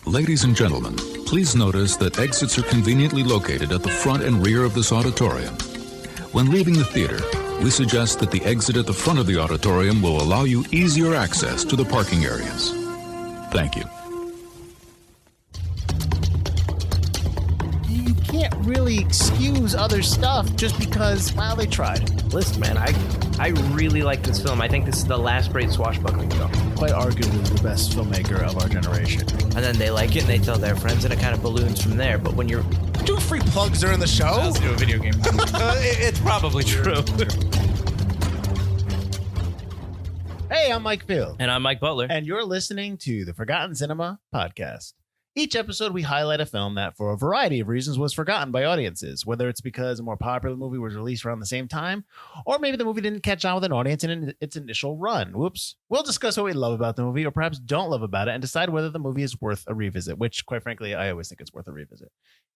Ladies and gentlemen, please notice that exits are conveniently located at the front and rear of this auditorium. When leaving the theater, we suggest that the exit at the front of the auditorium will allow you easier access to the parking areas. Thank you. You can't really excuse other stuff just because, well, they tried. Listen, man, I really like this film. I think this is the last great swashbuckling film. Quite arguably the best filmmaker of our generation. And then they like it and they tell their friends and it kind of balloons from there. But when you're... Do free plugs during the show? Let's do a video game. It's probably true. Hey, I'm Mike Field. And I'm Mike Butler. And you're listening to the Forgotten Cinema Podcast. Each episode, we highlight a film that, for a variety of reasons, was forgotten by audiences, whether it's because a more popular movie was released around the same time, or maybe the movie didn't catch on with an audience in its initial run. Whoops. We'll discuss what we love about the movie, or perhaps don't love about it, and decide whether the movie is worth a revisit, which, quite frankly, I always think it's worth a revisit.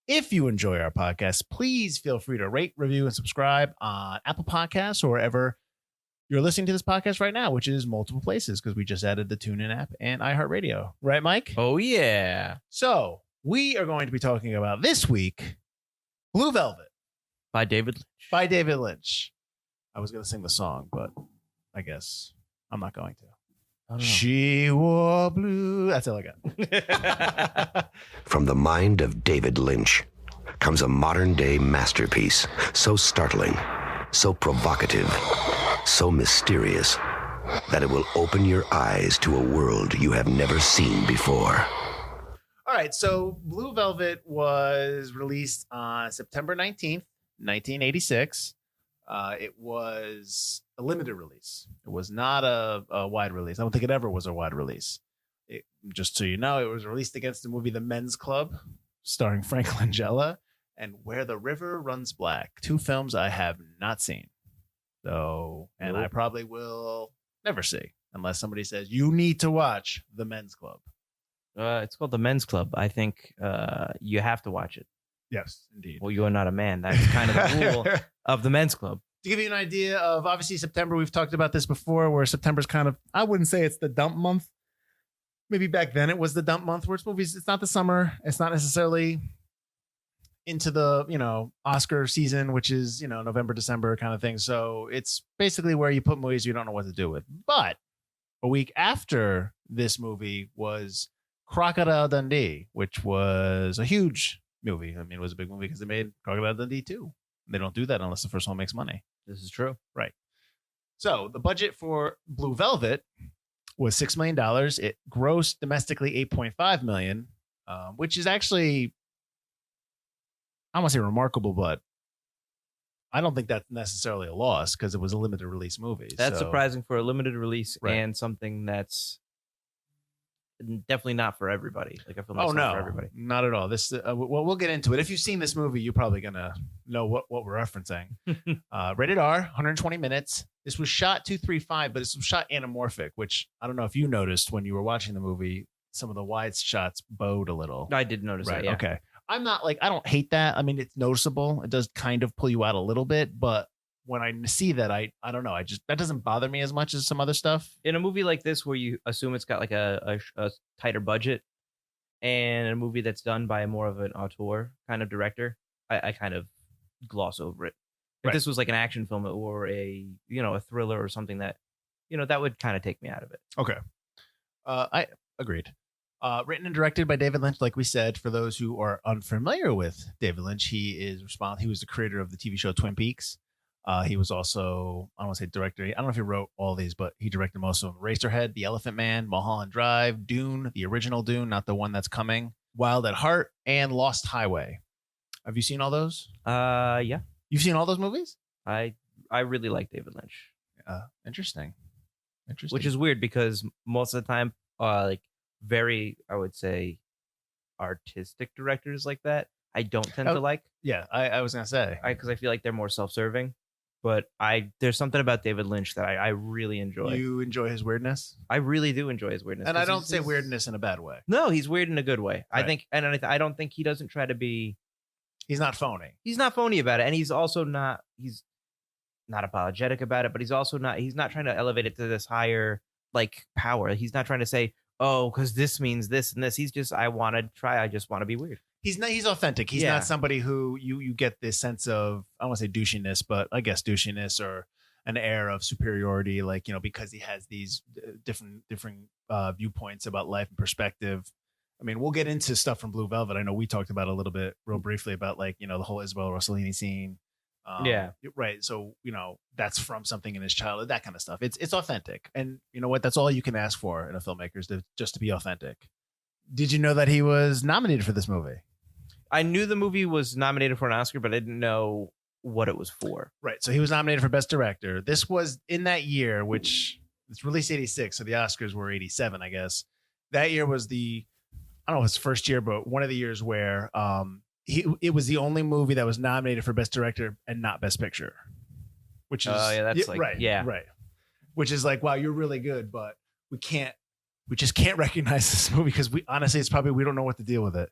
If you enjoy our podcast, please feel free to rate, review, and subscribe on Apple Podcasts or wherever you're listening to this podcast right now, which is multiple places because we just added the TuneIn app and iHeartRadio. Right, Mike? Oh, yeah. So we are going to be talking about this week, Blue Velvet. By David Lynch. By David Lynch. I was going to sing the song, but I guess I'm not going to. She wore blue. That's all I got. From the mind of David Lynch comes a modern-day masterpiece, so startling, so provocative, so mysterious, that it will open your eyes to a world you have never seen before. All right, so Blue Velvet was released on September 19th, 1986. It was a limited release. It was not a wide release. I don't think it ever was a wide release. Just so you know, it was released against the movie The Men's Club, starring Frank Langella, and Where the River Runs Black, two films I have not seen. So, and I probably will never see unless somebody says, you need to watch The Men's Club. It's called The Men's Club. I think you have to watch it. Yes, indeed. Well, you are not a man. That's kind of the rule of The Men's Club. To give you an idea of, obviously, September, we've talked about this before, where September's kind of, I wouldn't say it's the dump month. Maybe back then it was the dump month, where it's movies. It's not the summer. It's not necessarily into the, Oscar season, which is, November, December kind of thing. So it's basically where you put movies you don't know what to do with. But a week after this movie was Crocodile Dundee, which was a huge movie. I mean, it was a big movie because they made Crocodile Dundee 2. They don't do that unless the first one makes money. This is true. Right. So the budget for Blue Velvet was $6 million. It grossed domestically $8.5 million, which is actually, I don't want to say remarkable, but I don't think that's necessarily a loss because it was a limited release movie. That's surprising for a limited release, right, and something that's definitely not for everybody. Like a film that's not for everybody. Not at all. This, we'll get into it. If you've seen this movie, you're probably gonna know what we're referencing. Rated R, 120 minutes. This was shot 2.35, but it's shot anamorphic, which I don't know if you noticed when you were watching the movie. Some of the wide shots bowed a little. I did notice that. Yeah. Okay. I'm not I don't hate that. I mean, it's noticeable. It does kind of pull you out a little bit, but when I see that, I don't know. That doesn't bother me as much as some other stuff. In a movie like this, where you assume it's got like a tighter budget, and a movie that's done by more of an auteur kind of director, I kind of gloss over it. If this was like an action film or a thriller or something that would kind of take me out of it. Okay. I agreed. Written and directed by David Lynch, like we said. For those who are unfamiliar with David Lynch, he was the creator of the TV show Twin Peaks. He was also, I don't want to say director. I don't know if he wrote all these, but he directed most of them. Racerhead, The Elephant Man, Mulholland Drive, Dune, the original Dune, not the one that's coming, Wild at Heart, and Lost Highway. Have you seen all those? Yeah. You've seen all those movies? I really like David Lynch. Interesting. Which is weird because most of the time, very, I would say, artistic directors like that, I don't tend to like. Yeah, I was gonna say because I feel like they're more self-serving. But there's something about David Lynch that I really enjoy. You enjoy his weirdness? I really do enjoy his weirdness. And I don't say weirdness in a bad way. No, he's weird in a good way. Right. I think, and I don't think he doesn't try to be. He's not phony. He's not phony about it, and he's also not. He's not apologetic about it, but he's also not. He's not trying to elevate it to this higher power. He's not trying to say oh, because this means this and this. He's just, I want to try. I just want to be weird. He's authentic. He's Yeah. not somebody who you get this sense of, I don't want to say douchiness, but I guess douchiness or an air of superiority, like, because he has these different viewpoints about life and perspective. I mean, we'll get into stuff from Blue Velvet. I know we talked about a little bit real briefly about like, the whole Isabella Rossellini scene. Yeah. Right. So, that's from something in his childhood, that kind of stuff. It's authentic. And you know what? That's all you can ask for in a filmmaker is just to be authentic. Did you know that he was nominated for this movie? I knew the movie was nominated for an Oscar, but I didn't know what it was for. Right. So he was nominated for Best Director. This was in that year, which it's released 86. So the Oscars were 87, I guess. That year was I don't know his first year, but one of the years where it was the only movie that was nominated for Best Director and not Best Picture. Which is that's like, right. Yeah. Right. Which is like, wow, you're really good, but we just can't recognize this movie because we don't know what to do with it.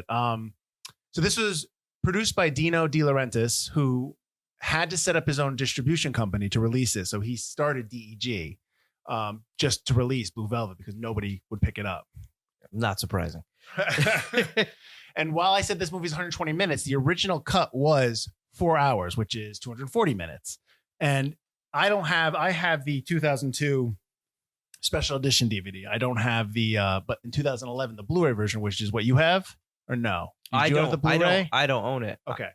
So this was produced by Dino De Laurentiis, who had to set up his own distribution company to release it. So he started DEG just to release Blue Velvet because nobody would pick it up. Not surprising. And while I said this movie's 120 minutes, the original cut was 4 hours, which is 240 minutes. And I have the 2002 special edition DVD. I don't have but in 2011, the Blu-ray version, which is what you have, or no? I have the Blu-ray? I don't own it. Okay.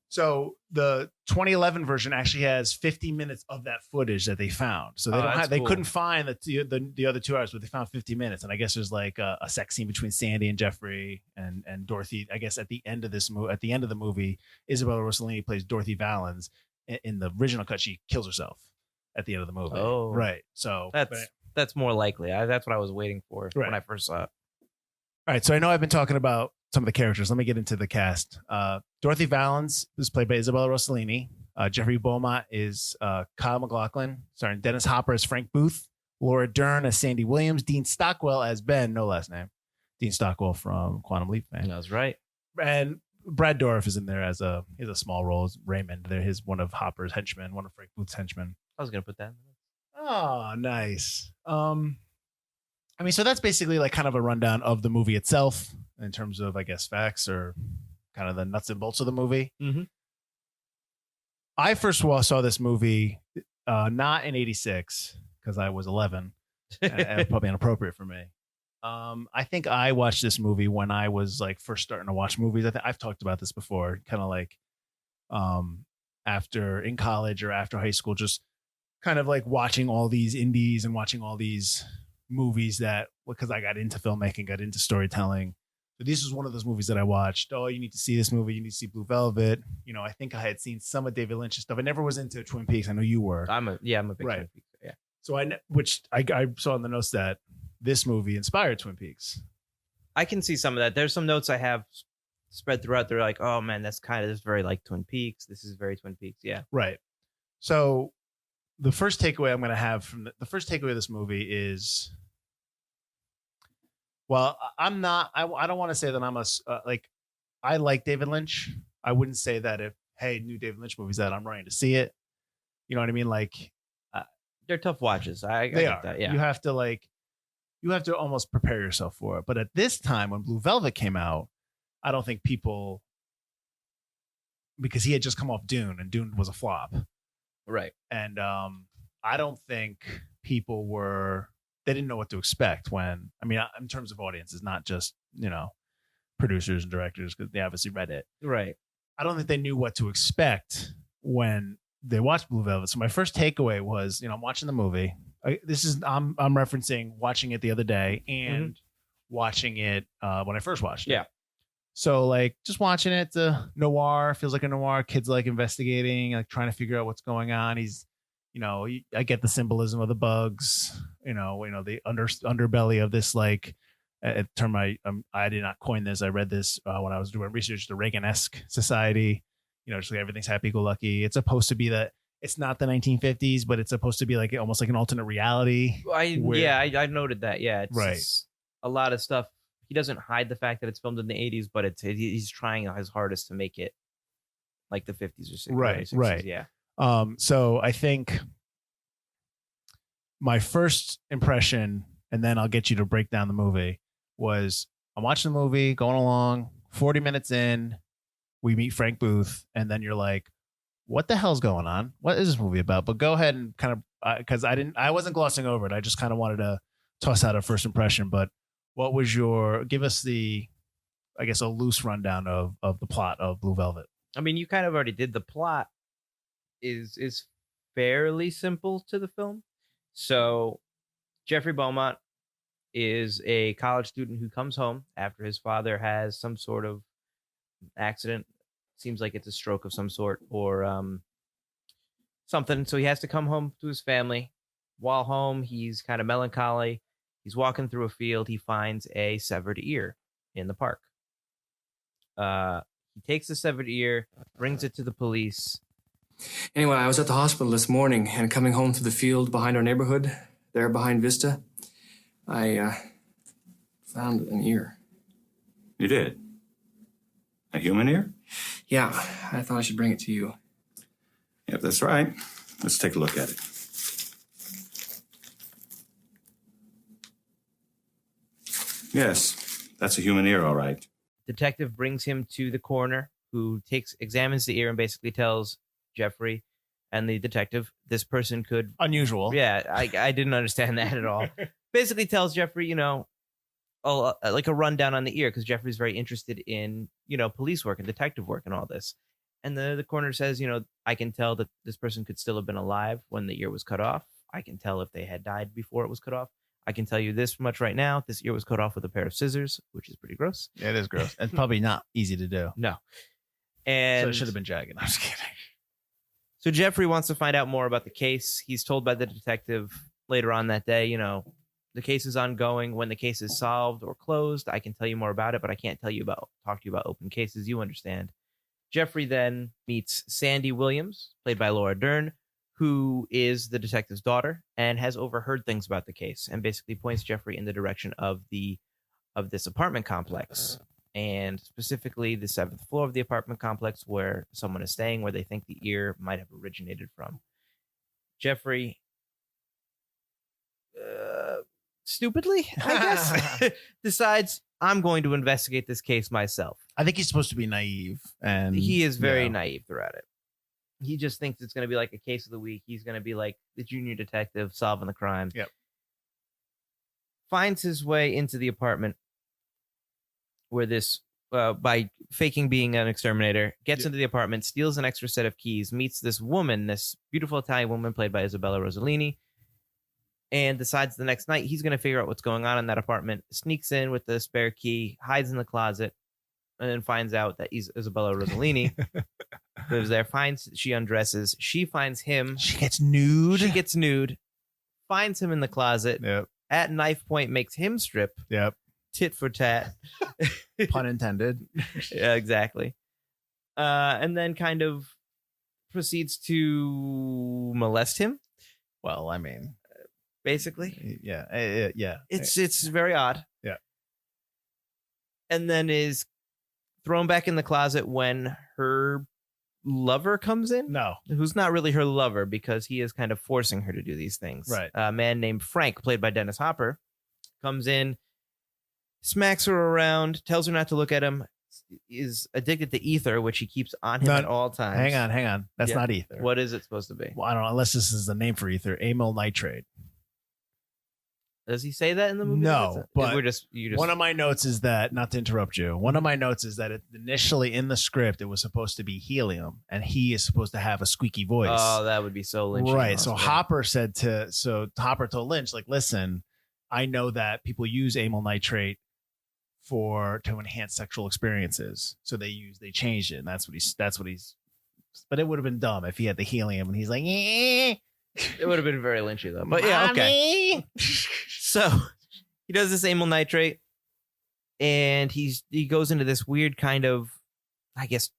So the 2011 version actually has 50 minutes of that footage that they found. So they couldn't find the other 2 hours, but they found 50 minutes. And I guess there's like a sex scene between Sandy and Jeffrey and Dorothy. I guess at the end of the movie, Isabella Rossellini plays Dorothy Valens. In the original cut, she kills herself at the end of the movie. Oh, right. So that's more likely. That's what I was waiting for when I first saw it. All right. So I know I've been talking about some of the characters. Let me get into the cast. Dorothy Valens is played by Isabella Rossellini. Jeffrey Beaumont is Kyle MacLachlan, starring Dennis Hopper as Frank Booth, Laura Dern as Sandy Williams, Dean Stockwell as Ben, no last name. Dean Stockwell from Quantum Leap, man. That's right. And Brad Dourif is in there as a small role as Raymond. There, he's one of Hopper's henchmen, one of Frank Booth's henchmen. I was gonna put that in. Oh, nice. I mean, so that's basically like kind of a rundown of the movie itself in terms of, I guess, facts or kind of the nuts and bolts of the movie. Mm-hmm. I first saw this movie not in 86 because I was 11 and probably inappropriate for me. I think I watched this movie when I was like first starting to watch movies. I've talked about this before, kind of like after in college or after high school, just kind of like watching all these indies and watching all these movies that, because I got into filmmaking, got into storytelling. So this was one of those movies that I watched. Oh, you need to see this movie. You need to see Blue Velvet. I think I had seen some of David Lynch's stuff. I never was into Twin Peaks. I know you were. I'm a big Twin Peaks. Yeah. So I saw in the notes that this movie inspired Twin Peaks. I can see some of that. There's some notes I have spread throughout. They're like, oh man, this is very like Twin Peaks. This is very Twin Peaks. Yeah. Right. So the first takeaway I'm going to have from the first takeaway of this movie is, well, I don't want to say that I'm I like David Lynch. I wouldn't say that if, hey, new David Lynch movies that I'm running to see it. You know what I mean? Like, they're tough watches. I they get are. That, yeah. You have to almost prepare yourself for it. But at this time, when Blue Velvet came out, I don't think people, because he had just come off Dune and Dune was a flop. Right. And I don't think people they didn't know what to expect when, I mean, in terms of audiences, not just, producers and directors, because they obviously read it. Right. I don't think they knew what to expect when they watched Blue Velvet. So my first takeaway was, I'm watching the movie. I'm referencing watching it the other day and watching it when I first watched it. Yeah. So like just watching it, the noir feels like a noir. Kids like investigating, like trying to figure out what's going on. He's, I get the symbolism of the bugs, the underbelly of this, like a term I did not coin this. I read this when I was doing research, the Reagan-esque society, just like everything's happy-go-lucky. It's supposed to be that it's not the 1950s, but it's supposed to be like almost like an alternate reality. I noted that. Yeah. It's a lot of stuff. He doesn't hide the fact that it's filmed in the 80s, but he's trying his hardest to make it like the 50s or 60s. Right. 60s, right. Yeah. So I think my first impression, and then I'll get you to break down the movie. Was I'm watching the movie, going along, 40 minutes in, we meet Frank Booth, and then you're like, what the hell's going on? What is this movie about? But go ahead and kind of, because I wasn't glossing over it. I just kind of wanted to toss out a first impression. But what was give us the, I guess, a loose rundown of the plot of Blue Velvet. I mean, you kind of already did. The plot is fairly simple to the film. So Jeffrey Beaumont is a college student who comes home after his father has some sort of accident. Seems like it's a stroke of some sort or something. So he has to come home to his family. While home, he's kind of melancholy. He's walking through a field. He finds a severed ear in the park. He takes the severed ear, brings it to the police. Anyway, I was at the hospital this morning and coming home through the field behind our neighborhood, there behind Vista, I found an ear. You did? A human ear? Yeah, I thought I should bring it to you. Yep, that's right. Let's take a look at it. Yes, that's a human ear, all right. Detective brings him to the coroner, who examines the ear and basically tells Jeffrey and the detective this person could... Unusual. Yeah, I didn't understand that at all. Basically tells Jeffrey, like a rundown on the ear, because Jeffrey's very interested in, police work and detective work and all this. And the coroner says, I can tell that this person could still have been alive when the ear was cut off. I can tell if they had died before it was cut off. I can tell you this much right now. This ear was cut off with a pair of scissors, which is pretty gross. Yeah, it is gross. It's probably not easy to do. No. And so it should have been jagged. I'm just kidding. So Jeffrey wants to find out more about the case. He's told by the detective later on that day, the case is ongoing. When the case is solved or closed, I can tell you more about it, but I can't talk to you about open cases. You understand. Jeffrey then meets Sandy Williams, played by Laura Dern, who is the detective's daughter and has overheard things about the case and basically points Jeffrey in the direction of this apartment complex, and specifically the 7th floor of the apartment complex where someone is staying, where they think the ear might have originated from. Jeffrey, stupidly, I guess, decides, I'm going to investigate this case myself. I think he's supposed to be naive, and he is very naive throughout it. He just thinks it's going to be like a case of the week. He's going to be like the junior detective solving the crime. Yep. Finds his way into the apartment where this, by faking being an exterminator, gets into the apartment, steals an extra set of keys, meets this woman, this beautiful Italian woman played by Isabella Rossellini, and decides the next night he's going to figure out what's going on in that apartment, sneaks in with the spare key, hides in the closet, and then finds out that Isabella Rossellini lives there. She undresses. She finds him. She gets nude. Finds him in the closet. Yep. At knife point, makes him strip. Yep. Tit for tat. Pun intended. Yeah, exactly. And then kind of proceeds to molest him. Well, I mean, basically. Yeah. Yeah. It's very odd. Yeah. And then is thrown back in the closet when her lover comes in. No. Who's not really her lover, because he is kind of forcing her to do these things. Right. A man named Frank, played by Dennis Hopper, comes in, smacks her around, tells her not to look at him, is addicted to ether, which he keeps on him at all times. Hang on. That's not ether. What is it supposed to be? Well, I don't know, unless this is the name for ether. Amyl nitrate. Does he say that in the movie? No, but you just one of my notes is that, not to interrupt you, one of my notes is that initially in the script, it was supposed to be helium, and he is supposed to have a squeaky voice. Oh, that would be so Lynch. Right. So Hopper told Lynch, like, listen, I know that people use amyl nitrate to enhance sexual experiences. So they changed it. And that's what he's, but it would have been dumb if he had the helium and he's like, eh. It would have been very Lynchy though. But yeah, okay. So he does this amyl nitrate, and he goes into this weird kind of, I guess,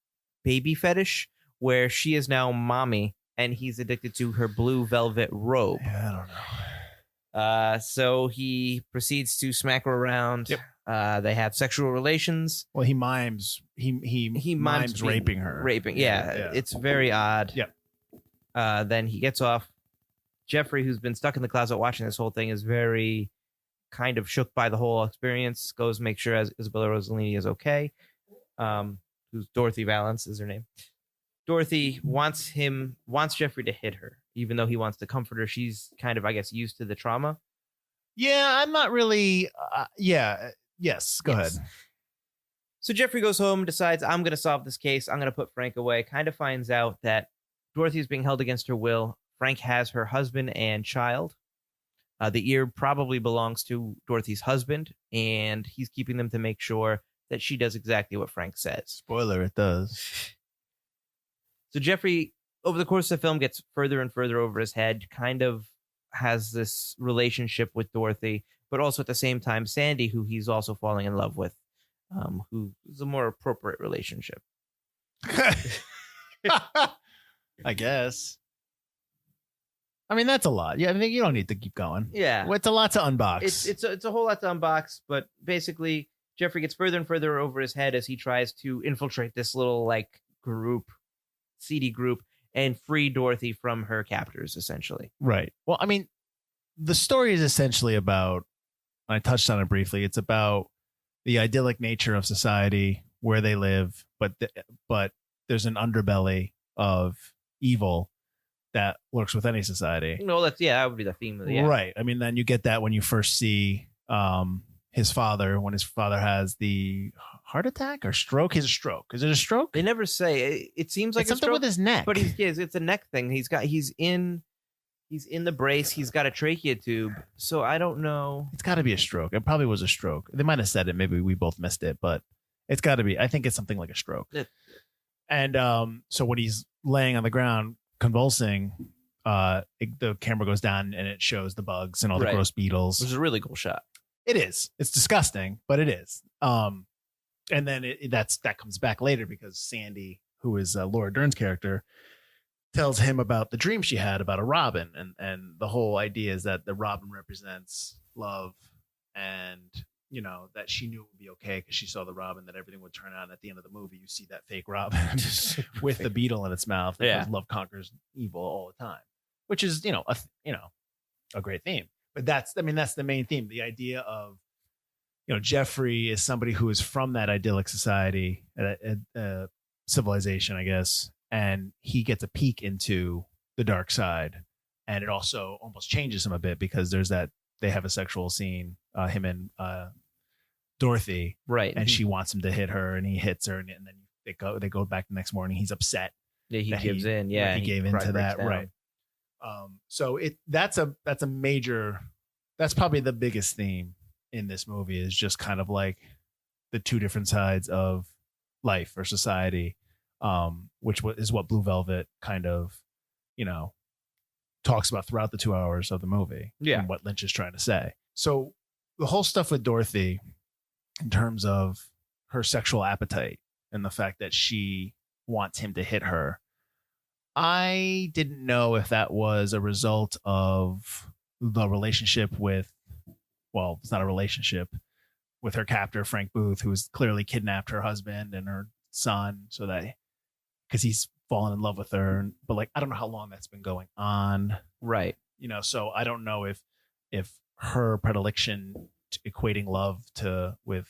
baby fetish where she is now mommy and he's addicted to her blue velvet robe. Yeah, I don't know. So he proceeds to smack her around. Yep. They have sexual relations. Well, he mimes raping her. Yeah. It's very odd. Yep. Then he gets off. Jeffrey, who's been stuck in the closet watching this whole thing, is very kind of shook by the whole experience, goes make sure Isabella Rossellini is okay. Who's Dorothy Valance is her name. Dorothy wants Jeffrey to hit her, even though he wants to comfort her. She's kind of, I guess, used to the trauma. Yeah, I'm not really. Yes, go ahead. So Jeffrey goes home, decides, I'm going to solve this case. I'm going to put Frank away. Kind of finds out that Dorothy is being held against her will. Frank has her husband and child. The ear probably belongs to Dorothy's husband, and he's keeping them to make sure that she does exactly what Frank says. Spoiler, it does. So Jeffrey, over the course of the film, gets further and further over his head, kind of has this relationship with Dorothy, but also at the same time, Sandy, who he's also falling in love with, who is a more appropriate relationship. I guess. I mean, that's a lot. Yeah, I think you don't need to keep going. Yeah. It's a lot to unbox. It's a whole lot to unbox, but basically Jeffrey gets further and further over his head as he tries to infiltrate this little like group, seedy group, and free Dorothy from her captors, essentially. Right. Well, I mean, the story is essentially about, I touched on it briefly, it's about the idyllic nature of society, where they live, but there's an underbelly of evil that lurks with any society. No, that would be the theme of the Right. I mean, then you get that when you first see his father, when his father has the heart attack or stroke. He's a stroke. Is it a stroke? They never say. It seems like it's something with his neck. But it's a neck thing. He's in the brace. He's got a trachea tube. So I don't know. It's got to be a stroke. It probably was a stroke. They might have said it. Maybe we both missed it, but it's got to be. I think it's something like a stroke. And so when he's laying on the ground convulsing, the camera goes down and it shows the bugs and all the gross beetles. Which is a really cool shot. It is. It's disgusting, but it is. And then that comes back later because Sandy, who is Laura Dern's character, tells him about the dream she had about a robin, and the whole idea is that the robin represents love, and that she knew it would be okay because she saw the robin, that everything would turn out. And at the end of the movie, you see that fake robin with the beetle in its mouth because love conquers evil all the time, which is a great theme. But that's the main theme. The idea of Jeffrey is somebody who is from that idyllic society, civilization, I guess, and he gets a peek into the dark side, and it also almost changes him a bit because they have a sexual scene, him and Dorothy, right? And she wants him to hit her, and he hits her, and then they go back the next morning. He's upset. Yeah, he gives in. Yeah, he gave into that, right? So that's a major. That's probably the biggest theme in this movie, is just kind of like the two different sides of life or society, which is what Blue Velvet kind of, talks about throughout the 2 hours of the movie. Yeah. And what Lynch is trying to say. So the whole stuff with Dorothy, in terms of her sexual appetite and the fact that she wants him to hit her, I didn't know if that was a result of the relationship with, well, it's not a relationship, with her captor, Frank Booth, who has clearly kidnapped her husband and her son because he's fallen in love with her. But like, I don't know how long that's been going on. Right. So I don't know if her predilection to equating love with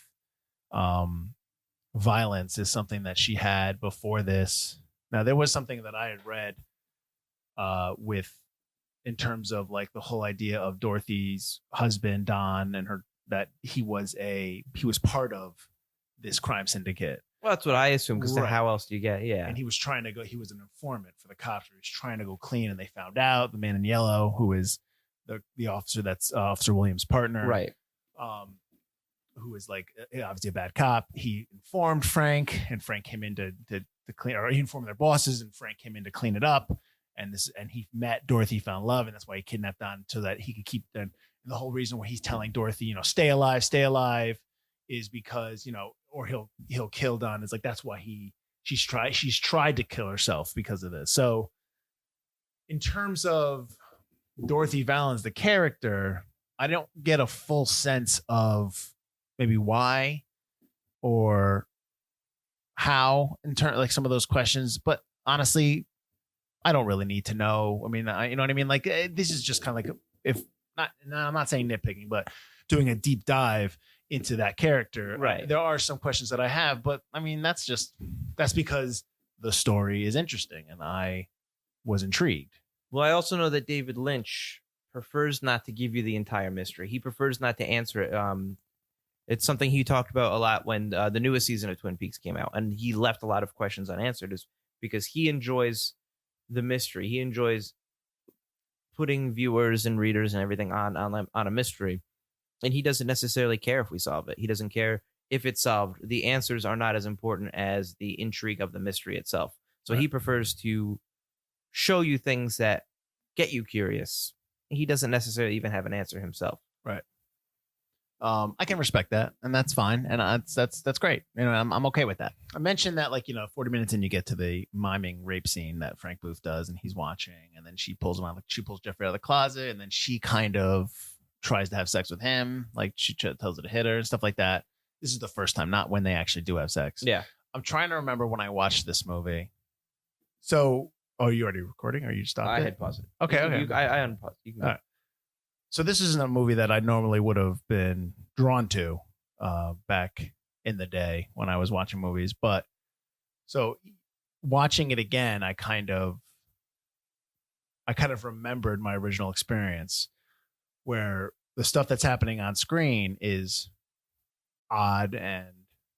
violence is something that she had before this. Now, there was something that I had read in terms of like the whole idea of Dorothy's husband, Don, and that he was part of this crime syndicate. Well, that's what I assume, because how else do you get? Yeah. And he was he was an informant for the cops. He was trying to go clean, and they found out. The man in yellow, who is the officer, that's Officer Williams' partner. Right. Who is like obviously a bad cop. He informed Frank, and Frank came in to clean, or he informed their bosses, and Frank came in to clean it up. And he met Dorothy, found love, and that's why he kidnapped Don, so that he could keep them. And the whole reason why he's telling Dorothy, stay alive, is because, or he'll kill Don. It's like, that's why she's tried to kill herself because of this. So in terms of Dorothy Valance, the character, I don't get a full sense of maybe why or how, in terms like some of those questions, but honestly, I don't really need to know. I mean, you know what I mean? Like, this is just kind of like, I'm not saying nitpicking, but doing a deep dive into that character. Right. There are some questions that I have, but I mean, that's because the story is interesting and I was intrigued. Well, I also know that David Lynch prefers not to give you the entire mystery. He prefers not to answer it. It's something he talked about a lot when the newest season of Twin Peaks came out, and he left a lot of questions unanswered, is because he enjoys the mystery. He enjoys putting viewers and readers and everything on a mystery, and he doesn't necessarily care if we solve it. He doesn't care if it's solved. The answers are not as important as the intrigue of the mystery itself. So he prefers to show you things that get you curious. He doesn't necessarily even have an answer himself. Right. I can respect that, and that's fine, and that's great. You know, I'm okay with that. I mentioned that, like, 40 minutes in, you get to the miming rape scene that Frank Booth does, and he's watching, and then she pulls Jeffrey out of the closet, and then she kind of tries to have sex with him, like she tells her to hit her and stuff like that. This is the first time, not when they actually do have sex. Yeah. I'm trying to remember when I watched this movie. So, are you already recording? Or you stopped? I it? had paused it. Okay. I unpaused. You can go. All right. So this isn't a movie that I normally would have been drawn to back in the day when I was watching movies. But so watching it again, I kind of remembered my original experience where the stuff that's happening on screen is odd. And,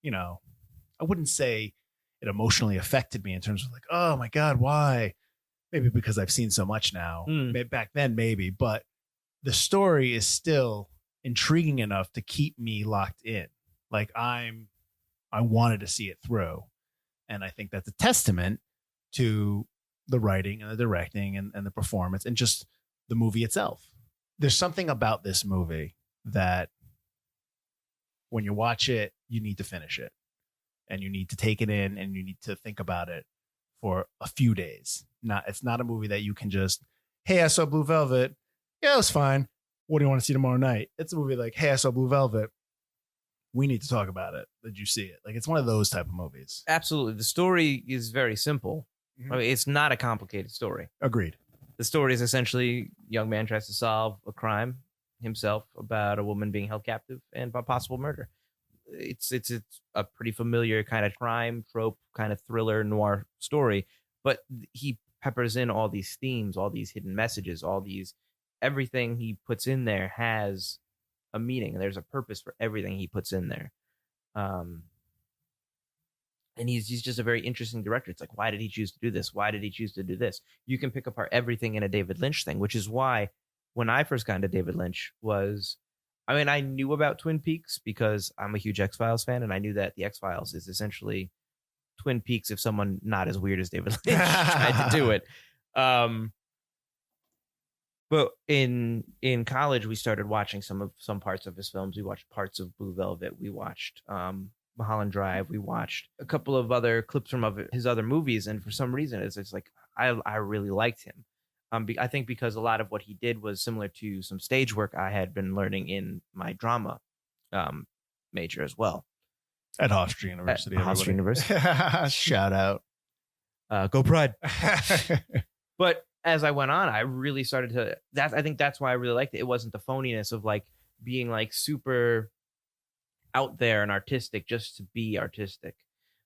I wouldn't say it emotionally affected me in terms of like, oh my God, why? Maybe because I've seen so much now. Back then, maybe. But the story is still intriguing enough to keep me locked in. Like I wanted to see it through. And I think that's a testament to the writing and the directing and the performance and just the movie itself. There's something about this movie that when you watch it, you need to finish it and you need to take it in and you need to think about it for a few days. It's not a movie that you can just, hey, I saw Blue Velvet. Yeah, it was fine. What do you want to see tomorrow night? It's a movie like, hey, I saw Blue Velvet. We need to talk about it. Did you see it? Like, it's one of those type of movies. Absolutely. The story is very simple. Mm-hmm. I mean, it's not a complicated story. Agreed. The story is essentially a young man tries to solve a crime himself about a woman being held captive and about possible murder. It's a pretty familiar kind of crime trope, kind of thriller noir story, but he peppers in all these themes, all these hidden messages, everything he puts in there has a meaning, and there's a purpose for everything he puts in there. And he's just a very interesting director. It's like, why did he choose to do this? Why did he choose to do this? You can pick apart everything in a David Lynch thing, which is why when I first got into David Lynch I knew about Twin Peaks because I'm a huge X-Files fan, and I knew that the X-Files is essentially Twin Peaks if someone not as weird as David Lynch tried to do it. But in college, we started watching some parts of his films. We watched parts of Blue Velvet. We watched Mulholland Drive. We watched a couple of other clips from his other movies, and for some reason, it's like I really liked him. I think because a lot of what he did was similar to some stage work I had been learning in my drama major as well. At Hofstra University. At Hofstra University. Shout out. Go Pride. But as I went on, I really started to. I think that's why I really liked it. It wasn't the phoniness of like being like super out there and artistic just to be artistic.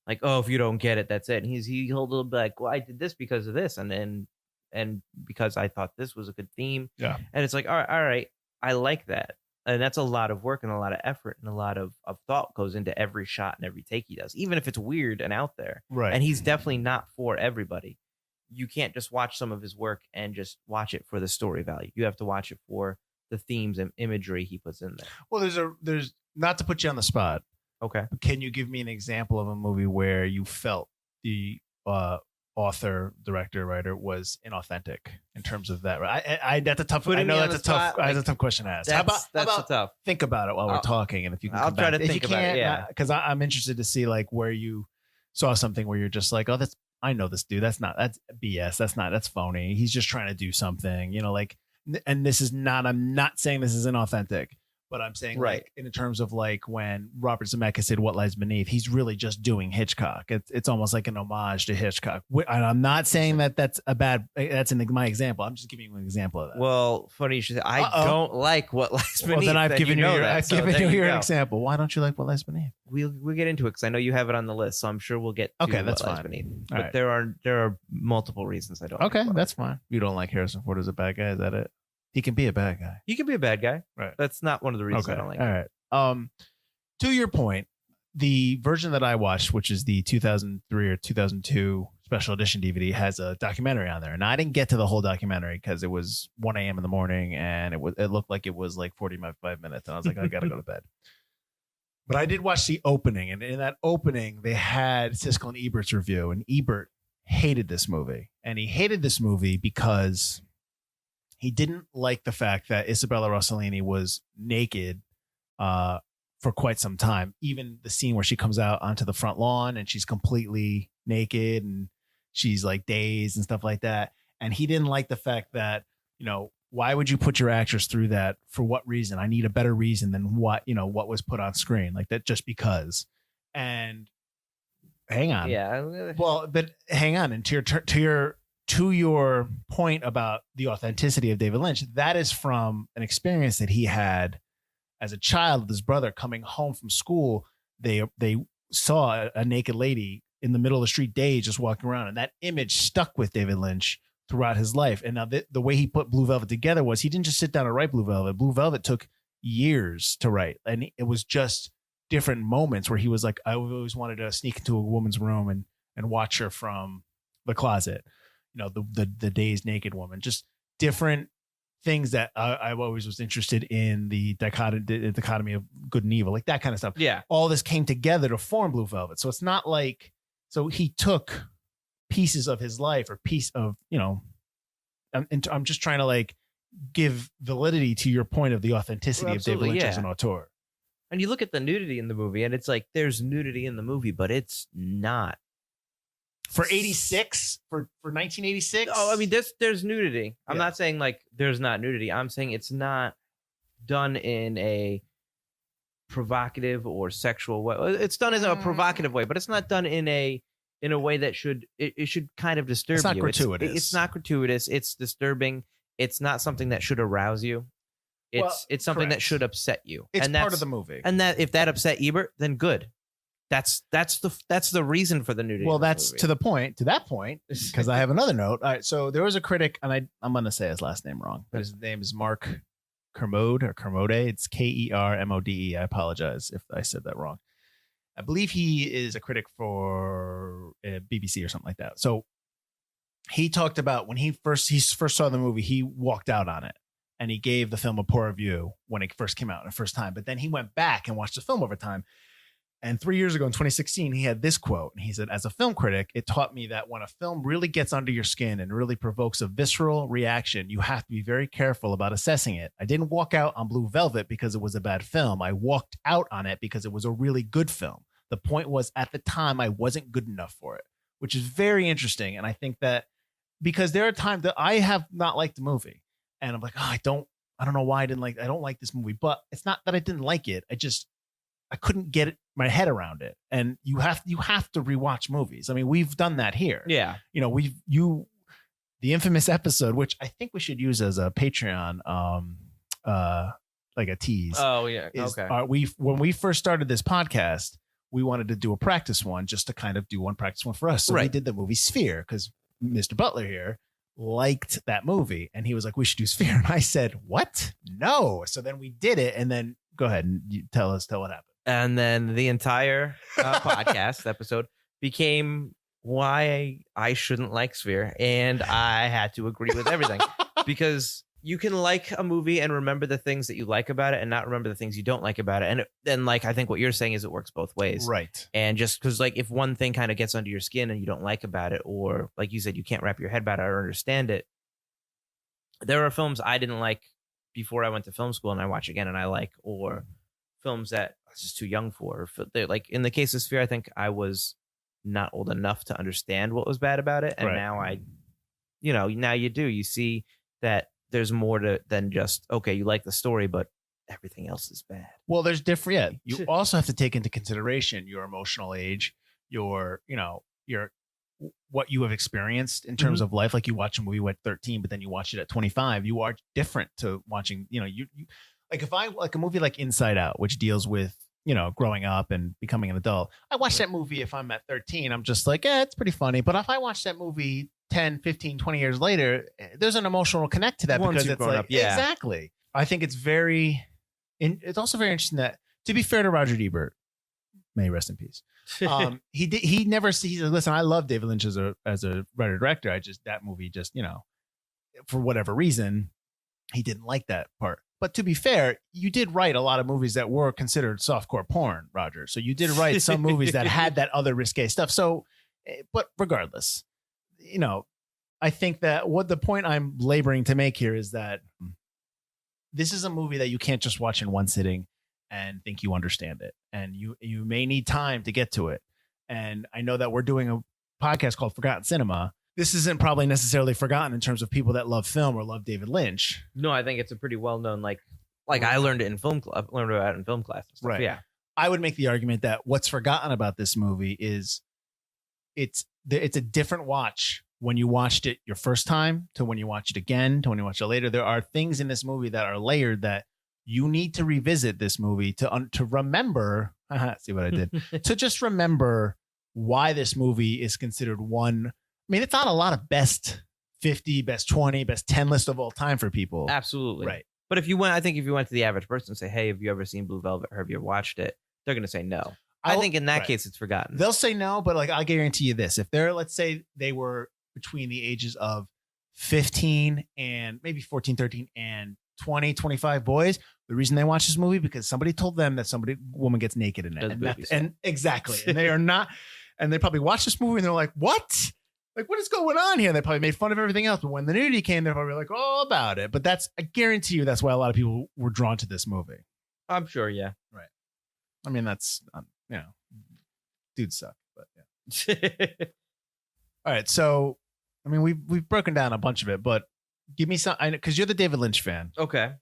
Like, oh, if you don't get it, that's it. And he'll be like, well, I did this because of this, and because I thought this was a good theme. Yeah. And it's like, all right, I like that. And that's a lot of work and a lot of effort and a lot of thought goes into every shot and every take he does, even if it's weird and out there. Right. And he's definitely not for everybody. You can't just watch some of his work and just watch it for the story value. You have to watch it for the themes and imagery he puts in there. Well, there's not to put you on the spot. Okay. Can you give me an example of a movie where you felt the author, director, writer was inauthentic in terms of that? That's a tough. I know that's a tough. That's a tough question to ask. How about tough. Think about it while we're talking, and if you can, I'll try to think about it. Yeah, because I'm interested to see like where you saw something where you're just like, oh, I know this dude. That's BS. That's phony. He's just trying to do something, like. And this is not. I'm not saying this is inauthentic, But I'm saying, Right. like, in terms of like when Robert Zemeckis did What Lies Beneath, he's really just doing Hitchcock. It's almost like an homage to Hitchcock. And I'm not saying that that's my example. I'm just giving you an example of that. Well, funny you should say. I don't like What Lies Beneath. Well, then I've given you an an example. Why don't you like What Lies Beneath? We'll get into it because I know you have it on the list, so I'm sure we'll get to Okay, that's What Lies fine. Beneath. All But right. there are multiple reasons I don't. Okay, like What that's Lies fine. You don't like Harrison Ford as a bad guy? Is that it? He can be a bad guy. Beneath. He can be a bad guy. Right. That's not one of the reasons Okay. I don't like All him. right. To your point, the version that I watched, which is the 2003 or 2002 special edition DVD, has a documentary on there, and I didn't get to the whole documentary because it was 1 a.m. in the morning, and it looked like it was like 45 minutes, and I was like, I gotta go to bed. But I did watch the opening, and in that opening, they had Siskel and Ebert's review, and Ebert hated this movie, and he hated this movie because he didn't like the fact that Isabella Rossellini was naked for quite some time. Even the scene where she comes out onto the front lawn and she's completely naked and she's like dazed and stuff like that. And he didn't like the fact that, why would you put your actress through that? For what reason? I need a better reason than what was put on screen, like that, just because. And hang on. Yeah. Well, but hang on. And to your point about the authenticity of David Lynch, that is from an experience that he had as a child with his brother coming home from school. They saw a naked lady in the middle of the street, dazed, just walking around, and that image stuck with David Lynch throughout his life. And now the way he put Blue Velvet together was he didn't just sit down and write Blue Velvet. Blue Velvet took years to write, and it was just different moments where he was like, I always wanted to sneak into a woman's room and watch her from the closet. The dazed naked woman, just different things that I always was interested in, the dichotomy of good and evil, like that kind of stuff. Yeah. All this came together to form Blue Velvet. So it's not like, so he took pieces of his life or piece of, I'm just trying to like give validity to your point of the authenticity of David Lynch as an auteur. And you look at the nudity in the movie and it's like, there's nudity in the movie, but it's not. For 86, for 1986. Oh, I mean, there's nudity. I'm Yeah. not saying like there's not nudity. I'm saying it's not done in a provocative or sexual way. It's done in a provocative way, but it's not done in a way that should kind of disturb you. It's not gratuitous. It's not gratuitous. It's disturbing. It's not something that should arouse you. It's something that correct. should upset you. It's and part of the movie. And that if that upset Ebert, then good. That's the reason for the nudity. Well, in the that's movie. to that point, because I have another note. All right, so there was a critic, and I'm going to say his last name wrong, but his name is Mark Kermode or Kermode. It's Kermode. I apologize if I said that wrong. I believe he is a critic for BBC or something like that. So he talked about when he first saw the movie, he walked out on it, and he gave the film a poor review when it first came out the first time. But then he went back and watched the film over time. And 3 years ago in 2016, he had this quote. And he said, as a film critic, it taught me that when a film really gets under your skin and really provokes a visceral reaction, you have to be very careful about assessing it. I didn't walk out on Blue Velvet because it was a bad film. I walked out on it because it was a really good film. The point was, at the time, I wasn't good enough for it, which is very interesting. And I think that because there are times that I have not liked the movie and I'm like, I don't know why I don't like this movie, but it's not that I didn't like it. I couldn't get my head around it. And you have to rewatch movies. I mean, we've done that here. Yeah. The infamous episode, which I think we should use as a Patreon, like a tease. Oh yeah. is, Okay. When we first started this podcast, we wanted to do a practice one just to kind of do one practice one for us. So we did the movie Sphere because Mr. Butler here liked that movie. And he was like, we should do Sphere. And I said, what? No. So then we did it. And then go ahead and tell what happened. And then the entire podcast episode became why I shouldn't like Sphere. And I had to agree with everything because you can like a movie and remember the things that you like about it and not remember the things you don't like about it. And then like, I think what you're saying is it works both ways. Right. And just because like if one thing kind of gets under your skin and you don't like about it, or like you said, you can't wrap your head about it or understand it. There are films I didn't like before I went to film school and I watch again and I like, or films that I was just too young for. Like in the case of Sphere, I think I was not old enough to understand what was bad about it. And now now you do. You see that there's more than just, okay, you like the story, but everything else is bad. Well, there's different. Yeah, you also have to take into consideration your emotional age, your what you have experienced in terms of life. Like you watch a movie at 13, but then you watch it at 25. You are different to watching. You like if I like a movie like Inside Out, which deals with growing up and becoming an adult. I watch that movie if I'm at 13. I'm just like, it's pretty funny. But if I watch that movie 10, 15, 20 years later, there's an emotional connect to that because it's like, exactly. I think it's it's also very interesting that, to be fair to Roger Ebert, may he rest in peace. He never said, listen, I love David Lynch as a writer director. That movie just, for whatever reason, he didn't like that part. But to be fair, you did write a lot of movies that were considered softcore porn, Roger. So you did write some movies that had that other risque stuff. So, but regardless, I think that what the point I'm laboring to make here is that this is a movie that you can't just watch in one sitting and think you understand it. And you may need time to get to it. And I know that we're doing a podcast called Forgotten Cinema. This isn't probably necessarily forgotten in terms of people that love film or love David Lynch. No, I think it's a pretty well-known, like I learned it in film club, learned about it in film class and stuff. Right. Yeah. I would make the argument that what's forgotten about this movie is it's a different watch when you watched it your first time to when you watch it again to when you watch it later. There are things in this movie that are layered that you need to revisit this movie to remember. See what I did? To just remember why this movie is considered one. I mean, it's on a lot of best 50, best 20, best 10 list of all time for people. Absolutely. Right. But if you went to the average person and say, hey, have you ever seen Blue Velvet or have you ever watched it? They're going to say no. I think in that case, it's forgotten. They'll say no, but like I'll guarantee you this. If let's say they were between the ages of 15 and maybe 14, 13 and 20, 25 boys, the reason they watch this movie because somebody told them that woman gets naked in it. And exactly. And they are not, and they probably watch this movie and they're like, what? Like, what is going on here? They probably made fun of everything else. But when the nudity came, they're probably like, all about it. But I guarantee you that's why a lot of people were drawn to this movie. I'm sure, yeah. Right. I mean, that's, dudes suck. But yeah. All right. So, I mean, we've broken down a bunch of it, but give me some, because you're the David Lynch fan. Okay.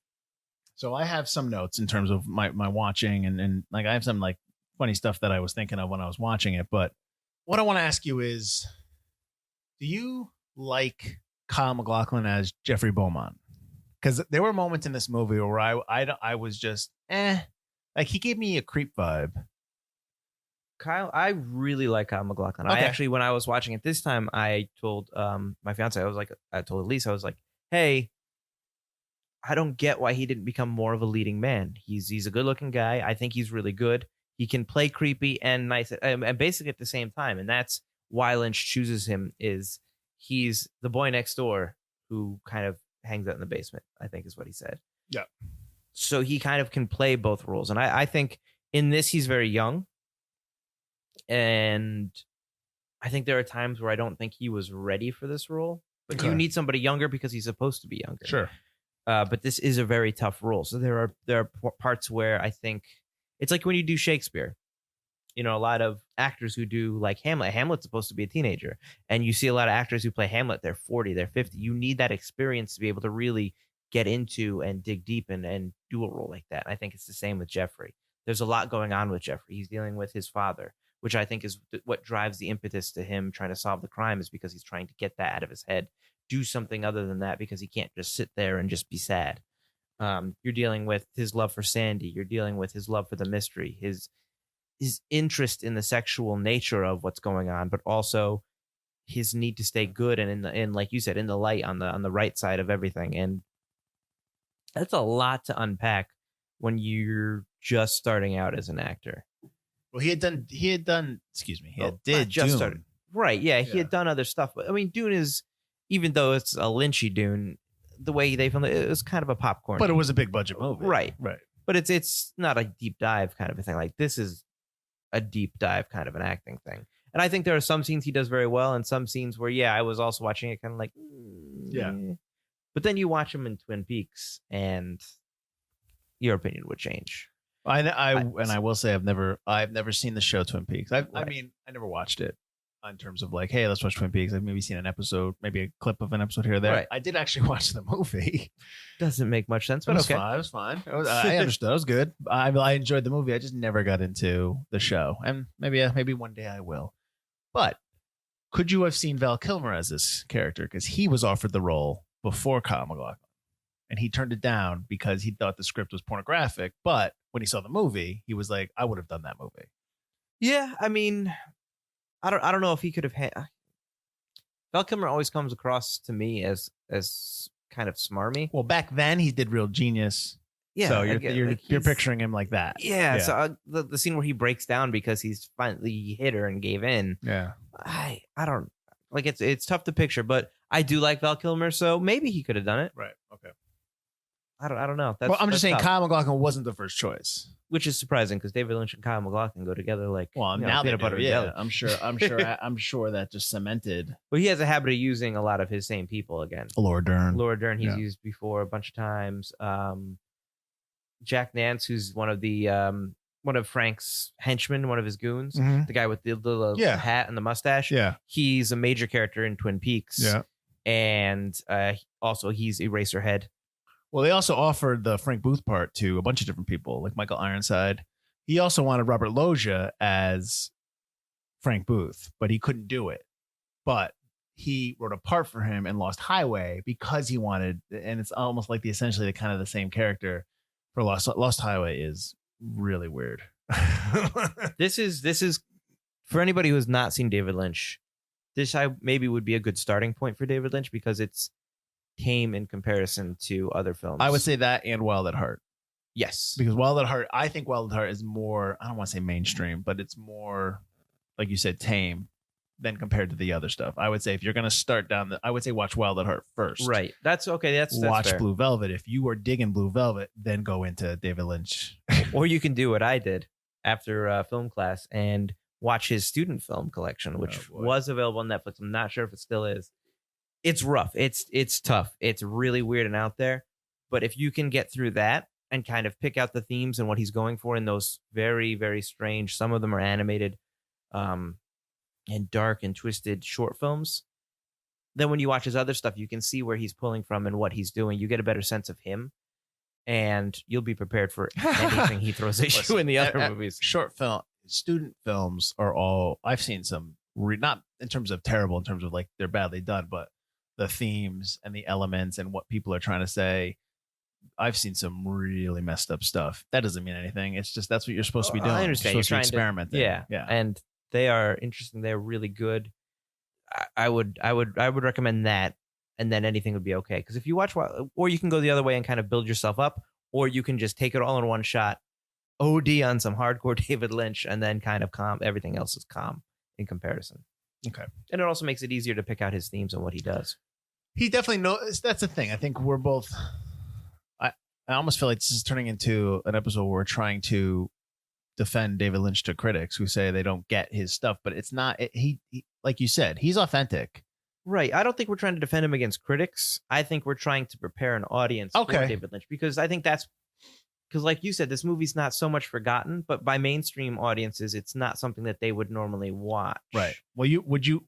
So I have some notes in terms of my watching and like I have some like funny stuff that I was thinking of when I was watching it. But what I want to ask you is, do you like Kyle MacLachlan as Jeffrey Beaumont? Because there were moments in this movie where I was just like he gave me a creep vibe. Kyle, I really like Kyle MacLachlan. Okay. I actually, when I was watching it this time, I told my fiance, I told Elise, I was like, hey, I don't get why he didn't become more of a leading man. He's a good looking guy. I think he's really good. He can play creepy and nice and basically at the same time. And that's why Lynch chooses him is he's the boy next door who kind of hangs out in the basement, I think is what he said. Yeah. So he kind of can play both roles. And I think in this, he's very young. And I think there are times where I don't think he was ready for this role. But you need somebody younger because he's supposed to be younger. Sure. But this is a very tough role. So there are parts where I think it's like when you do Shakespeare. A lot of actors who do like Hamlet. Hamlet's supposed to be a teenager. And you see a lot of actors who play Hamlet. They're 40, they're 50. You need that experience to be able to really get into and dig deep and do a role like that. I think it's the same with Jeffrey. There's a lot going on with Jeffrey. He's dealing with his father, which I think is what drives the impetus to him trying to solve the crime is because he's trying to get that out of his head. Do something other than that because he can't just sit there and just be sad. You're dealing with his love for Sandy. You're dealing with his love for the mystery, his interest in the sexual nature of what's going on, but also his need to stay good and in like you said, in the light on the right side of everything. And that's a lot to unpack when you're just starting out as an actor. Well, he had done, excuse me. He just Dune. started. Right. Yeah. He had done other stuff. But I mean, Dune is, even though it's a Lynchy Dune, the way they filmed it was kind of a popcorn. But it was a big budget movie. Right. Right. But it's not a deep dive kind of a thing. Like this is a deep dive kind of an acting thing. And I think there are some scenes he does very well and some scenes where, I was also watching it kind of like, yeah. But then you watch him in Twin Peaks and your opinion would change. I will say I've never seen the show Twin Peaks. I mean, I never watched it. in terms of like, hey, let's watch Twin Peaks. I've maybe seen an episode, maybe a clip of an episode here or there. Right. I did actually watch the movie. Doesn't make much sense, It but was okay. fine. It was fine. I understood. It was good. I enjoyed the movie. I just never got into the show, and maybe one day I will. But could you have seen Val Kilmer as this character? Because he was offered the role before Kyle MacLachlan, and he turned it down because he thought the script was pornographic. But when he saw the movie, he was like, "I would have done that movie." Yeah, I mean, I don't know if he could have Val Kilmer always comes across to me as kind of smarmy. Well, back then he did Real Genius. Yeah, So I get it. you're Like, you're he's- picturing him like that. Yeah, so the scene where he breaks down because he's finally hit her and gave in. Yeah. I don't like it's tough to picture, but I do like Val Kilmer, so maybe he could have done it. Right. Okay. I don't know. That's, Well, I'm just that's saying tough, Kyle MacLachlan wasn't the first choice. which is surprising because David Lynch and Kyle MacLachlan go together like Well, you know, now they peanut butter do. and Yeah, jelly. I'm sure that just cemented But he has a habit of using a lot of his same people again. Laura Dern. Laura Dern, he's Yeah. used before a bunch of times. Jack Nance, who's one of Frank's henchmen, one of his goons, Mhm. the guy with the little Yeah. hat and the mustache. Yeah. He's a major character in Twin Peaks. Yeah. And also he's Eraserhead. Well, they also offered the Frank Booth part to a bunch of different people, like Michael Ironside. He also wanted Robert Loggia as Frank Booth, but he couldn't do it. But he wrote a part for him in Lost Highway because he wanted, and it's almost like essentially the kind of the same character for Lost Highway is really weird. This is for anybody who has not seen David Lynch. This maybe would be a good starting point for David Lynch because it's tame in comparison to other films. I would say that and Wild at Heart. yes. Because Wild at Heart, I think Wild at Heart is more, I don't want to say mainstream, but it's more, like you said, tame than compared to the other stuff. I would say if you're going to start down I would say watch Wild at Heart first. Right. That's okay. That's Watch fair. Blue Velvet. If you are digging Blue Velvet, then go into David Lynch. Or you can do what I did after film class and watch his student film collection, which Oh, boy. was available on Netflix. I'm not sure if it still is. It's rough. It's tough. It's really weird and out there. But if you can get through that and kind of pick out the themes and what he's going for in those very, very strange, some of them are animated, and dark and twisted short films, then when you watch his other stuff, you can see where he's pulling from and what he's doing. You get a better sense of him, and you'll be prepared for anything he throws at you Listen, in the other movies. Short film, student films are all, I've seen some, not in terms of terrible, in terms of like they're badly done, but the themes and the elements and what people are trying to say. I've seen some really messed up stuff. That doesn't mean anything. It's just that's what you're supposed to be doing. I understand. You're supposed to You're experiment. Yeah, Yeah. and they are interesting. They're really good. I would recommend that, and then anything would be okay. Because if you watch, or you can go the other way and kind of build yourself up, or you can just take it all in one shot, OD on some hardcore David Lynch, and then kind of calm. Everything else is calm in comparison. Okay. And it also makes it easier to pick out his themes and what he does. He definitely knows. That's the thing. I think we're both. I almost feel like this is turning into an episode where we're trying to defend David Lynch to critics who say they don't get his stuff, but it's not. He like you said, he's authentic. Right. I don't think we're trying to defend him against critics. I think we're trying to prepare an audience for Okay. David Lynch, because I think that's because, like you said, this movie's not so much forgotten, but by mainstream audiences, it's not something that they would normally watch. Right. Well, would you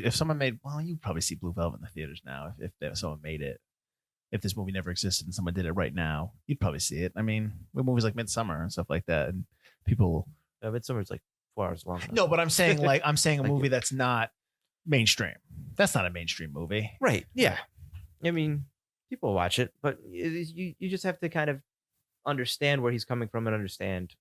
if someone made, well, you'd probably see Blue Velvet in the theaters now if someone made it. If this movie never existed and someone did it right now, you'd probably see it. I mean, with movies like Midsummer and stuff like that, and people. Midsummer's like 4 hours long. No, but I'm saying a Thank movie you. that's not mainstream. That's not a mainstream movie. Right. Yeah. I mean, people watch it, but you just have to kind of understand where he's coming from and understand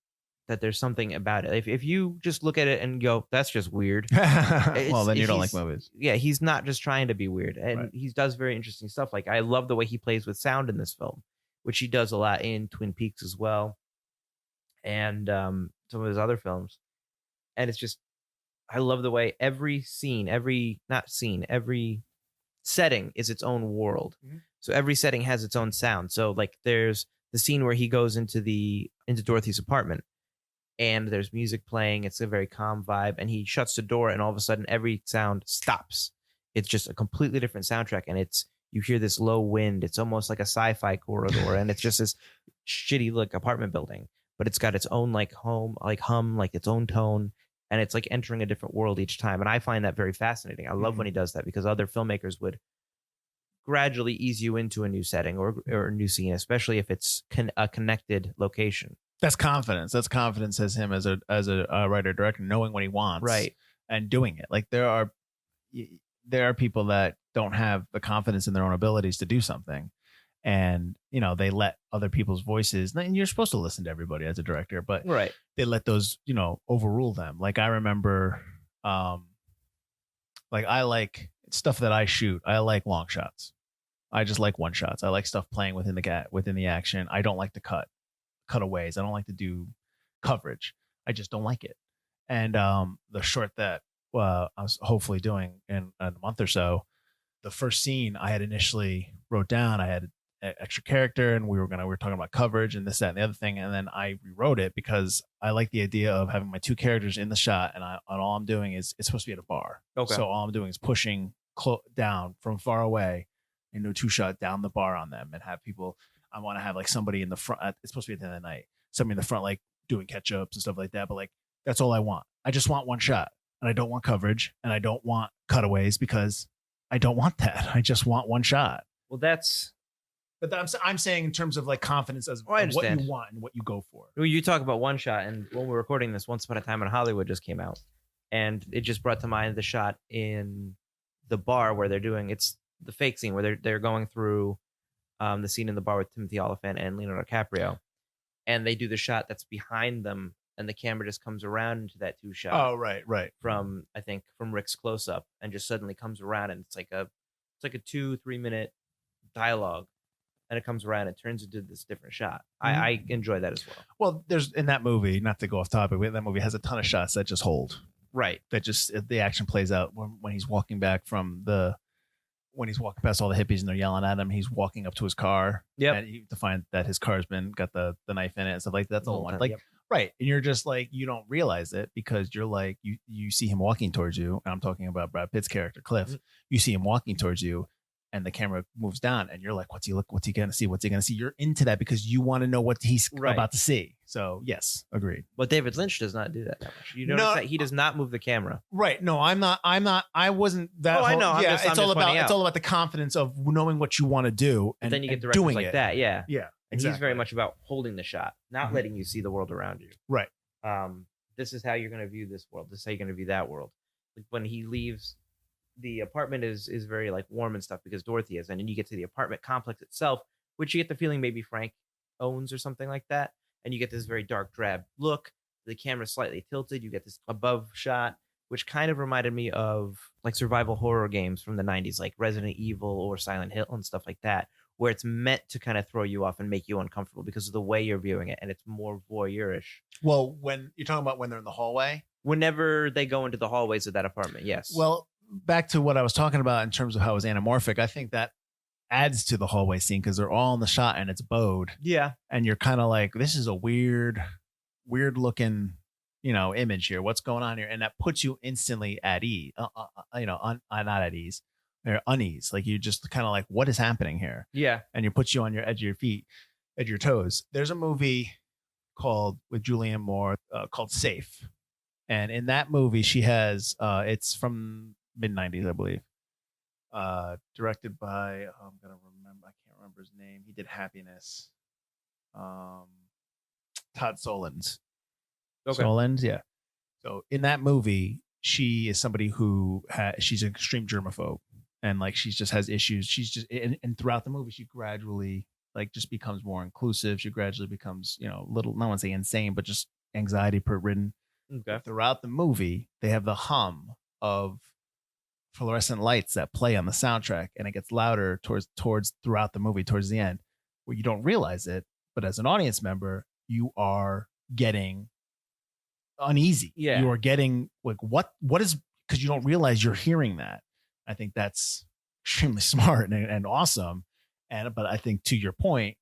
that there's something about it. If you just look at it and go, that's just weird. Well, then you don't like he's- movies. Yeah, he's not just trying to be weird, and Right. he does very interesting stuff. Like, I love the way he plays with sound in this film, which he does a lot in Twin Peaks as well, and some of his other films. And it's just, I love the way every setting is its own world. Mhm. So every setting has its own sound. So like, there's the scene where he goes into Dorothy's apartment, and there's music playing. It's a very calm vibe, and he shuts the door, and all of a sudden every sound stops. It's just a completely different soundtrack, and you hear this low wind. It's almost like a sci-fi corridor, and it's just this shitty like apartment building, but it's got its own like hum, like its own tone. and it's like entering a different world each time. And I find that very fascinating. I love when he does that, because other filmmakers would gradually ease you into a new setting or a new scene, especially if it's a connected location. That's confidence. That's confidence as him as a writer director, knowing what he wants, Right, and doing it. Like there are people that don't have the confidence in their own abilities to do something, and they let other people's voices. And you're supposed to listen to everybody as a director, but right. they let those overrule them. Like I remember, like I like stuff that I shoot. I like long shots. I just like one shots. I like stuff playing within the action. I don't like to cutaways. I don't like to do coverage. I just don't like it. And the short that I was hopefully doing in a month or so, the first scene I had initially wrote down, I had an extra character, and we were talking about coverage and this, that, and the other thing. And then I rewrote it because I like the idea of having my two characters in the shot, and all I'm doing is it's supposed to be at a bar. Okay. So all I'm doing is pushing down from far away into a two shot down the bar on them, and have people. I want to have like somebody in the front. It's supposed to be at the end of the night. Somebody in the front, like doing catch-ups and stuff like that. But like, that's all I want. I just want one shot, and I don't want coverage, and I don't want cutaways, because I don't want that. I just want one shot. Well, that's. But I'm saying in terms of like confidence as what you want and what you go for. Well, you talk about one shot, and when we're recording this, Once Upon a Time in Hollywood just came out, and it just brought to mind the shot in the bar where they're doing it's the fake scene where they're going through the scene in the bar with Timothy Olyphant and Leonardo DiCaprio, and they do the shot that's behind them, and the camera just comes around into that two shot. Oh, right. From Rick's close up, and just suddenly comes around, and it's like a 2-3 minute dialogue, and it comes around and turns into this different shot. I enjoy that as well. Well, there's in that movie, not to go off topic, that movie has a ton of shots that just hold. Right. That just the action plays out when he's walking back when he's walking past all the hippies and they're yelling at him, he's walking up to his car. Yeah. And to find that his car's got the knife in it and stuff like that. That's all one. Like, yep. Right. And you're just like, you don't realize it because you're like, you see him walking towards you. And I'm talking about Brad Pitt's character, Cliff. Mm-hmm. You see him walking towards you, and the camera moves down, and you're like, what's he going to see? What's he going to see? You're into that because you want to know what he's about to see. So yes, agreed. But David Lynch does not do that much. You notice that he does not move the camera. Right. No, I'm not. I wasn't that. I know. Yeah. It's all about the confidence of knowing what you want to do. And then you get directors doing like that. Yeah. Yeah. And he's very much about holding the shot, not letting you see the world around you. Right. This is how you're going to view this world. This is how you're going to view that world. Like when he leaves, the apartment is very like warm and stuff because Dorothy is, and then you get to the apartment complex itself, which you get the feeling maybe Frank owns or something like that, and you get this very dark drab look. The camera's slightly tilted. You get this above shot, which kind of reminded me of like survival horror games from the 90s, like Resident Evil or Silent Hill and stuff like that, where it's meant to kind of throw you off and make you uncomfortable because of the way you're viewing it, and it's more voyeurish. Well, when you're talking about when they're in the hallway, whenever they go into the hallways of that apartment, yes. Well, back to what I was talking about in terms of how it was anamorphic, I think that adds to the hallway scene because they're all in the shot and it's bowed. Yeah. And you're kind of like, this is a weird looking, image here. What's going on here? And that puts you instantly at ease, not at ease, or unease. Like you just kind of like, what is happening here? Yeah. And it puts you on your edge of your feet, edge of your toes. There's a movie with Julianne Moore called Safe. And in that movie, she has, it's from mid-90s, I believe. Directed by, I can't remember his name. He did Happiness. Todd Solondz. Okay. Solondz, yeah. So in that movie, she is somebody who she's an extreme germaphobe, and like she just has issues. She's just and throughout the movie, she gradually like just becomes more inclusive. She gradually becomes little, no one say insane, but just anxiety ridden. Okay. Throughout the movie, they have the hum of fluorescent lights that play on the soundtrack, and it gets louder towards throughout the movie, towards the end, where you don't realize it, but as an audience member, you are getting uneasy. Yeah. You are getting like what is, because you don't realize you're hearing that. I think that's extremely smart and awesome. But I think to your point,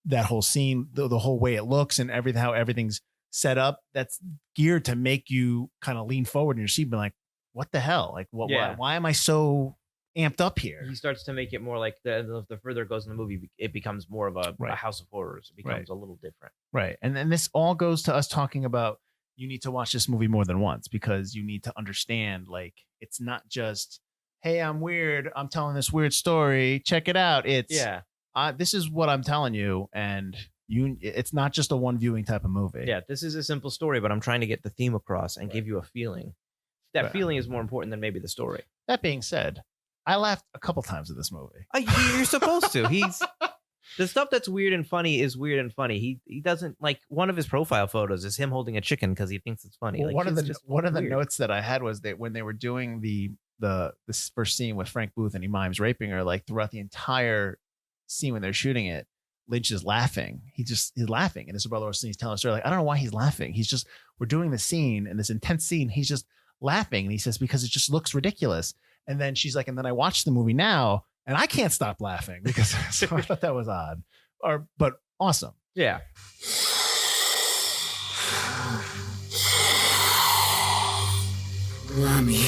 that whole scene, the whole way it looks and everything, how everything's set up, that's geared to make you kind of lean forward in your seat and be like, what the hell? Like, why am I so amped up here? He starts to make it more like the further it goes in the movie, it becomes more of a house of horrors. It becomes a little different. Right. And this all goes to us talking about you need to watch this movie more than once because you need to understand, like, it's not just, hey, I'm weird, I'm telling this weird story, check it out. It's this is what I'm telling you, and it's not just a one viewing type of movie. Yeah, this is a simple story, but I'm trying to get the theme across and give you a feeling. That feeling is more important than maybe the story. That being said, I laughed a couple times at this movie. You're supposed to. The stuff that's weird and funny is weird and funny. He doesn't, like, one of his profile photos is him holding a chicken because he thinks it's funny. Well, like, one of the notes that I had was that when they were doing this first scene with Frank Booth and he mimes raping her, like throughout the entire scene when they're shooting it, Lynch is laughing. He's laughing, and his brother was telling a story. Like, I don't know why he's laughing. We're doing the scene and this intense scene. He's just laughing, and he says because it just looks ridiculous. And then she's like, and then I watch the movie now, and I can't stop laughing because so I thought that was odd, but awesome. Yeah. Mommy.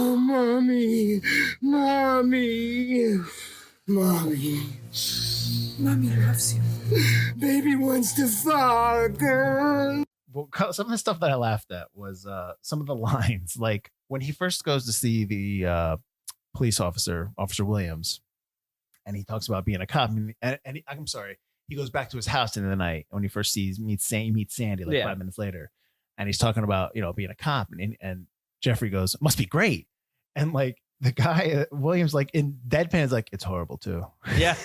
Oh, mommy. Mommy. Mommy. Mommy loves you. Baby wants to fuck. Well, some of the stuff that I laughed at was some of the lines, like when he first goes to see the police officer, Officer Williams, and he talks about being a cop. I'm sorry, he goes back to his house in the night when he first meets Sandy like 5 minutes later, and he's talking about being a cop, and Jeffrey goes, "Must be great," and like the guy Williams, like in deadpan, is like, "It's horrible too." Yeah.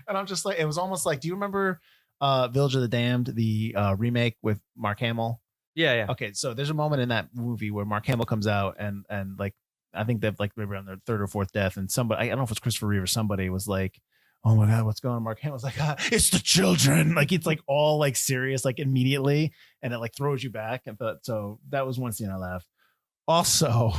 And I'm just like, it was almost like, do you remember Village of the Damned, the remake with Mark Hamill? Yeah. Okay, so there's a moment in that movie where Mark Hamill comes out and like, I think they've like maybe on their third or fourth death, and somebody, I don't know if it's Christopher Reeve or somebody, was like, "Oh my God, what's going on?" Mark Hamill's like, "It's the children." Like, it's like all like serious, like immediately, and it like throws you back. And so that was one scene I laughed. Also,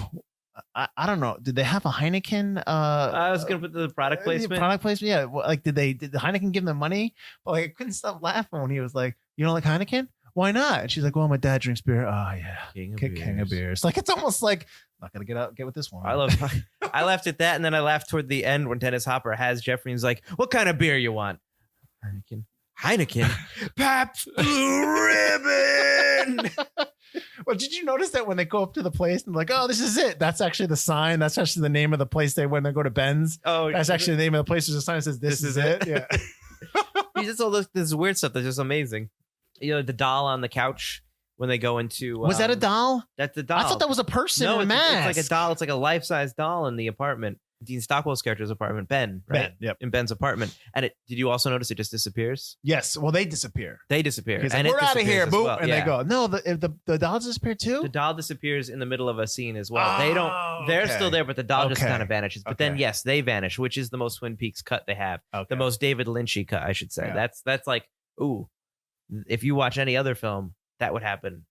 I don't know. Did they have a Heineken? I was gonna put the product placement. Product placement, yeah. Well, like, did the Heineken give them money? But like, I couldn't stop laughing when he was like, "You don't like Heineken? Why not?" And she's like, "Well, my dad drinks beer." Oh yeah, King of beers. Like, it's almost like, I'm not gonna get with this one. I laughed at that, and then I laughed toward the end when Dennis Hopper has Jeffrey and he's like, "What kind of beer you want?" Heineken. Pabst Blue Ribbon. Well, did you notice that when they go up to the place and like, "Oh, this is it," that's actually the sign. That's actually the name of the place when they go to Ben's. Oh, that's actually the name of the place. There's a sign that says, this is it. Yeah. He just all this weird stuff that's just amazing. The doll on the couch when they go into. Was that a doll? That's a doll. I thought that was a person in a mask. It's like a doll. It's like a life-size doll in the apartment. Dean Stockwell's character's apartment, Ben, right? Ben, yep. In Ben's apartment. And did you also notice it just disappears? Yes. Well, they disappear. They disappear. Like, and we're out of here, boop. Well. And they go, no, the doll disappeared too? The doll disappears in the middle of a scene as well. They're still there, but the doll just kind of vanishes. But then, yes, they vanish, which is the most Twin Peaks cut they have. The most David Lynchy cut, I should say. Yeah. That's like, ooh, if you watch any other film, that would happen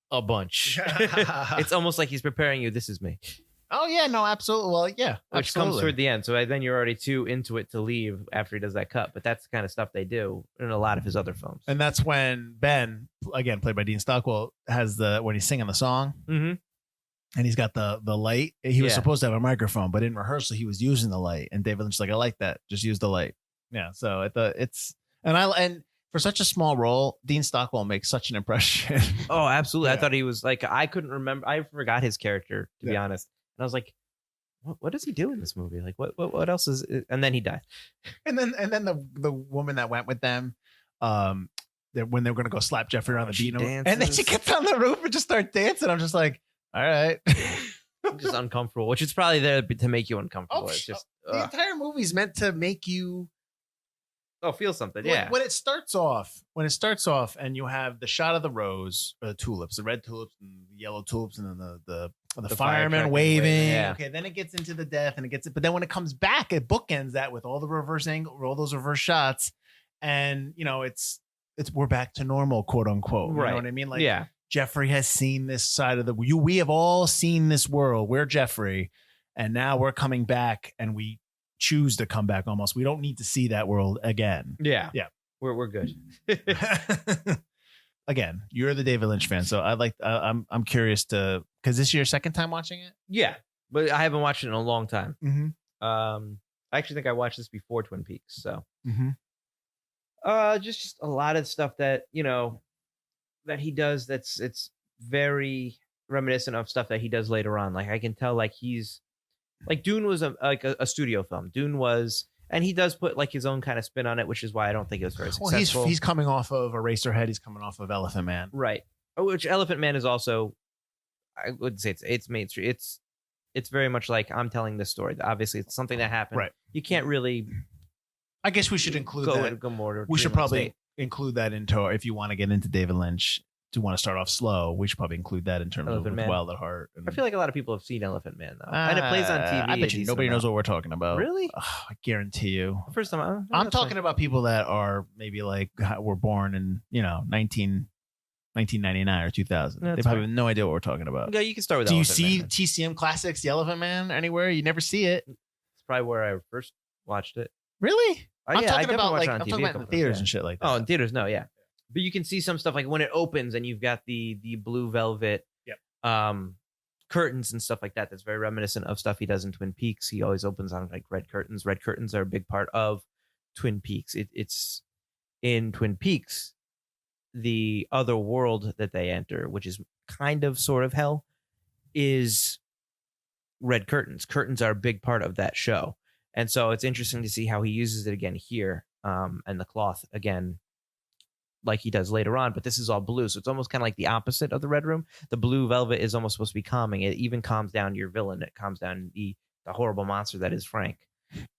a bunch. It's almost like he's preparing you. This is me. Oh, yeah, no, absolutely. Well, yeah, which comes toward the end. So then you're already too into it to leave after he does that cut. But that's the kind of stuff they do in a lot of his other films. And that's when Ben, again, played by Dean Stockwell, has when he's singing the song. Mm-hmm. And he's got the light. He was supposed to have a microphone, but in rehearsal, he was using the light. And David Lynch's like, "I like that. Just use the light." Yeah. So and for such a small role, Dean Stockwell makes such an impression. Oh, absolutely. Yeah. I thought he was like, I couldn't remember. I forgot his character, to be honest. And I was like, what does he do in this movie? Like, what else is it? And then he died. And then the woman that went with them, when they were going to go slap Jeffrey around the beat, and then she gets on the roof and just starts dancing. I'm just like, all right. I'm just uncomfortable, which is probably there to make you uncomfortable. It's just the entire movie's meant to make you feel something. Yeah. When it starts off and you have the shot of the rose or the tulips, the red tulips and the yellow tulips, and then the fireman waving. Yeah. Okay, then it gets into the death and but then when it comes back, it bookends that with all the reverse angle, all those reverse shots, and it's we're back to normal, quote unquote. Right. You know what I mean? Like, yeah. Jeffrey has seen this side of we have all seen this world. We're Jeffrey, and now we're coming back, and we choose to come back almost. We don't need to see that world again. Yeah. Yeah. We're good. Again, you're the David Lynch fan, so I'm curious because this is your second time watching it? Yeah. But I haven't watched it in a long time. Mm-hmm. I actually think I watched this before Twin Peaks. So just a lot of stuff that, that he does. It's very reminiscent of stuff that he does later on. Like I can tell, like he's like Dune was a studio film. Dune was, and he does put like his own kind of spin on it, which is why I don't think it was very successful. Well, he's coming off of Eraserhead. He's coming off of Elephant Man. Right. Which Elephant Man is also, I would say it's mainstream. It's very much like I'm telling this story. Obviously, it's something that happened. Right. You can't really. I guess we should include that. We should probably include that into, if you want to get into David Lynch, to want to start off slow, we should probably include that in terms of Wild at Heart. I feel like a lot of people have seen Elephant Man though, and it plays on TV. I bet you nobody knows what we're talking about. Really? Oh, I guarantee you. First time I'm talking about people that are maybe like were born in 1999 or 2000. They probably have no idea what we're talking about. Yeah, you can start with. Do Elephant you see Man. TCM Classics, The Elephant Man, anywhere? You never see it. It's probably where I first watched it. Really? I'm talking about watched it on I'm TV talking about in theaters and shit like that. Oh, in theaters, no, yeah. But you can see some stuff like when it opens and you've got the blue velvet curtains and stuff like that. That's very reminiscent of stuff he does in Twin Peaks. He always opens on like red curtains. Red curtains are a big part of Twin Peaks. It's in Twin Peaks, the other world that they enter, which is kind of sort of hell, is red curtains. Curtains are a big part of that show. And so it's interesting to see how he uses it again here, and the cloth again, like he does later on. But this is all blue, so it's almost kind of like the opposite of the Red Room. The blue velvet is almost supposed to be calming. It even calms down your villain. It calms down the horrible monster that is Frank.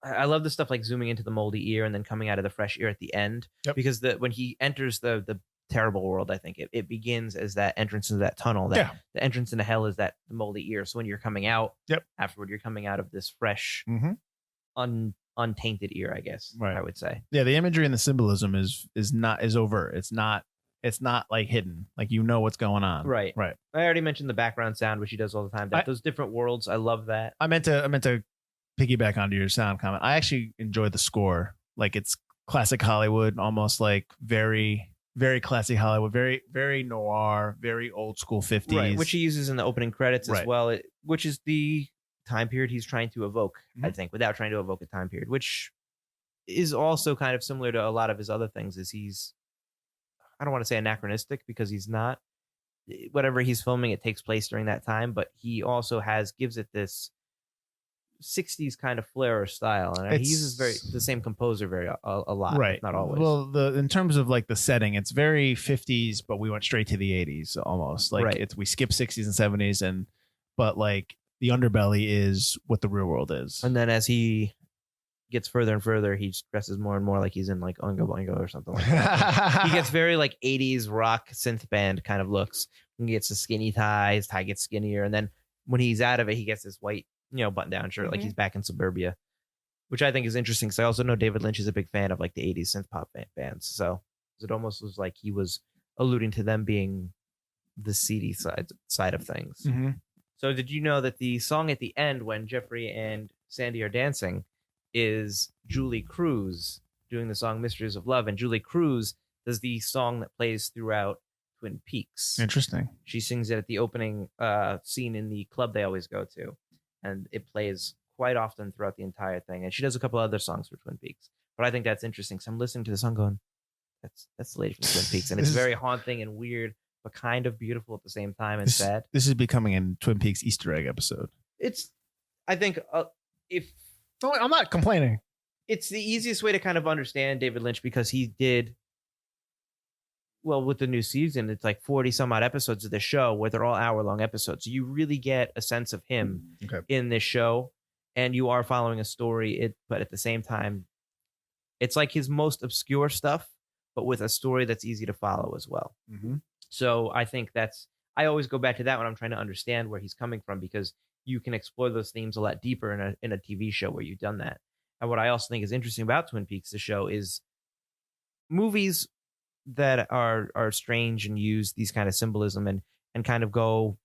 I love the stuff like zooming into the moldy ear and then coming out of the fresh ear at the end, because when he enters the terrible world, I think it begins as that entrance into that tunnel. The entrance into hell is that the moldy ear. So when you're coming out, afterward, you're coming out of this fresh. Untainted ear, I guess. Right. I would say. Yeah, the imagery and the symbolism is overt. It's not like hidden. Like what's going on. Right. I already mentioned the background sound, which he does all the time. Those different worlds, I love that. I meant to piggyback onto your sound comment. I actually enjoy the score. Like it's classic Hollywood, almost like very, very classy Hollywood, very, very noir, very old school 50s. Right, which he uses in the opening credits as well, which is the time period he's trying to evoke, I think, without trying to evoke a time period, which is also kind of similar to a lot of his other things. Is he's, I don't want to say anachronistic because he's not. Whatever he's filming, it takes place during that time, but he also gives it this 60s kind of flair or style, and he uses the same composer a lot, right? Not always. Well, in terms of like the setting, it's very 50s, but we went straight to the 80s almost. Like we skip 60s and 70s, but like the underbelly is what the real world is. And then as he gets further and further, he dresses more and more like he's in like Oingo Boingo or something like that. He gets very like 80s rock synth band kind of looks. He gets the skinny tie, his tie gets skinnier, and then when he's out of it, he gets this white, button down shirt, like he's back in suburbia, which I think is interesting because I also know David Lynch is a big fan of like the 80s synth pop bands. So it almost was like he was alluding to them being the seedy side of things. So did you know that the song at the end when Jeffrey and Sandy are dancing is Julie Cruz doing the song Mysteries of Love, and Julie Cruz does the song that plays throughout Twin Peaks. Interesting. She sings it at the opening scene in the club they always go to, and it plays quite often throughout the entire thing. And she does a couple other songs for Twin Peaks, but I think that's interesting. So I'm listening to the song going, that's the lady from Twin Peaks, and it's very haunting and weird, but kind of beautiful at the same time and sad. This is becoming a Twin Peaks Easter egg episode. I think I'm not complaining. It's the easiest way to kind of understand David Lynch because he did, well, with the new season, it's like 40 some odd episodes of the show where they're all hour-long episodes. So you really get a sense of him in this show, and you are following a story, but at the same time, it's like his most obscure stuff, but with a story that's easy to follow as well. So I think I always go back to that when I'm trying to understand where he's coming from, because you can explore those themes a lot deeper in a TV show where you've done that. And what I also think is interesting about Twin Peaks, the show, is movies that are strange and use these kind of symbolism and kind of go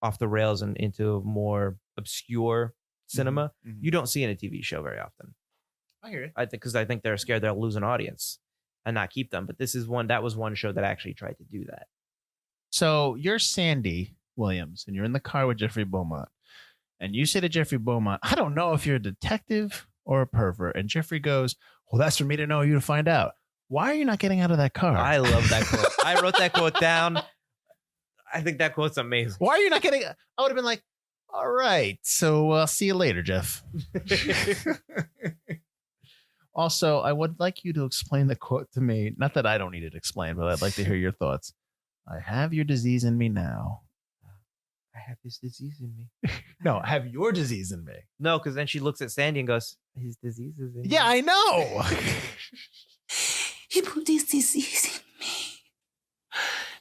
off the rails and into more obscure cinema. You don't see in a TV show very often. I hear it. Because I think they're scared they'll lose an audience and not keep them. But that was one show that actually tried to do that. So you're Sandy Williams, and you're in the car with Jeffrey Beaumont, And you say to Jeffrey Beaumont, I don't know if you're a detective or a pervert. And Jeffrey goes, well, that's for me to know, you to find out. Why are you not getting out of that car? I love that quote. I wrote that quote down. I think that quote's amazing. Why are you not getting? I would have been like, all right, so I'll see you later, Jeff. Also, I would like you to explain the quote to me. Not that I don't need it explained, but I'd like to hear your thoughts. I have your disease in me now. I have this disease in me. No, I have your disease in me. No, because then she looks at Sandy and goes, his disease is in me. Yeah, I know. He put this disease in me.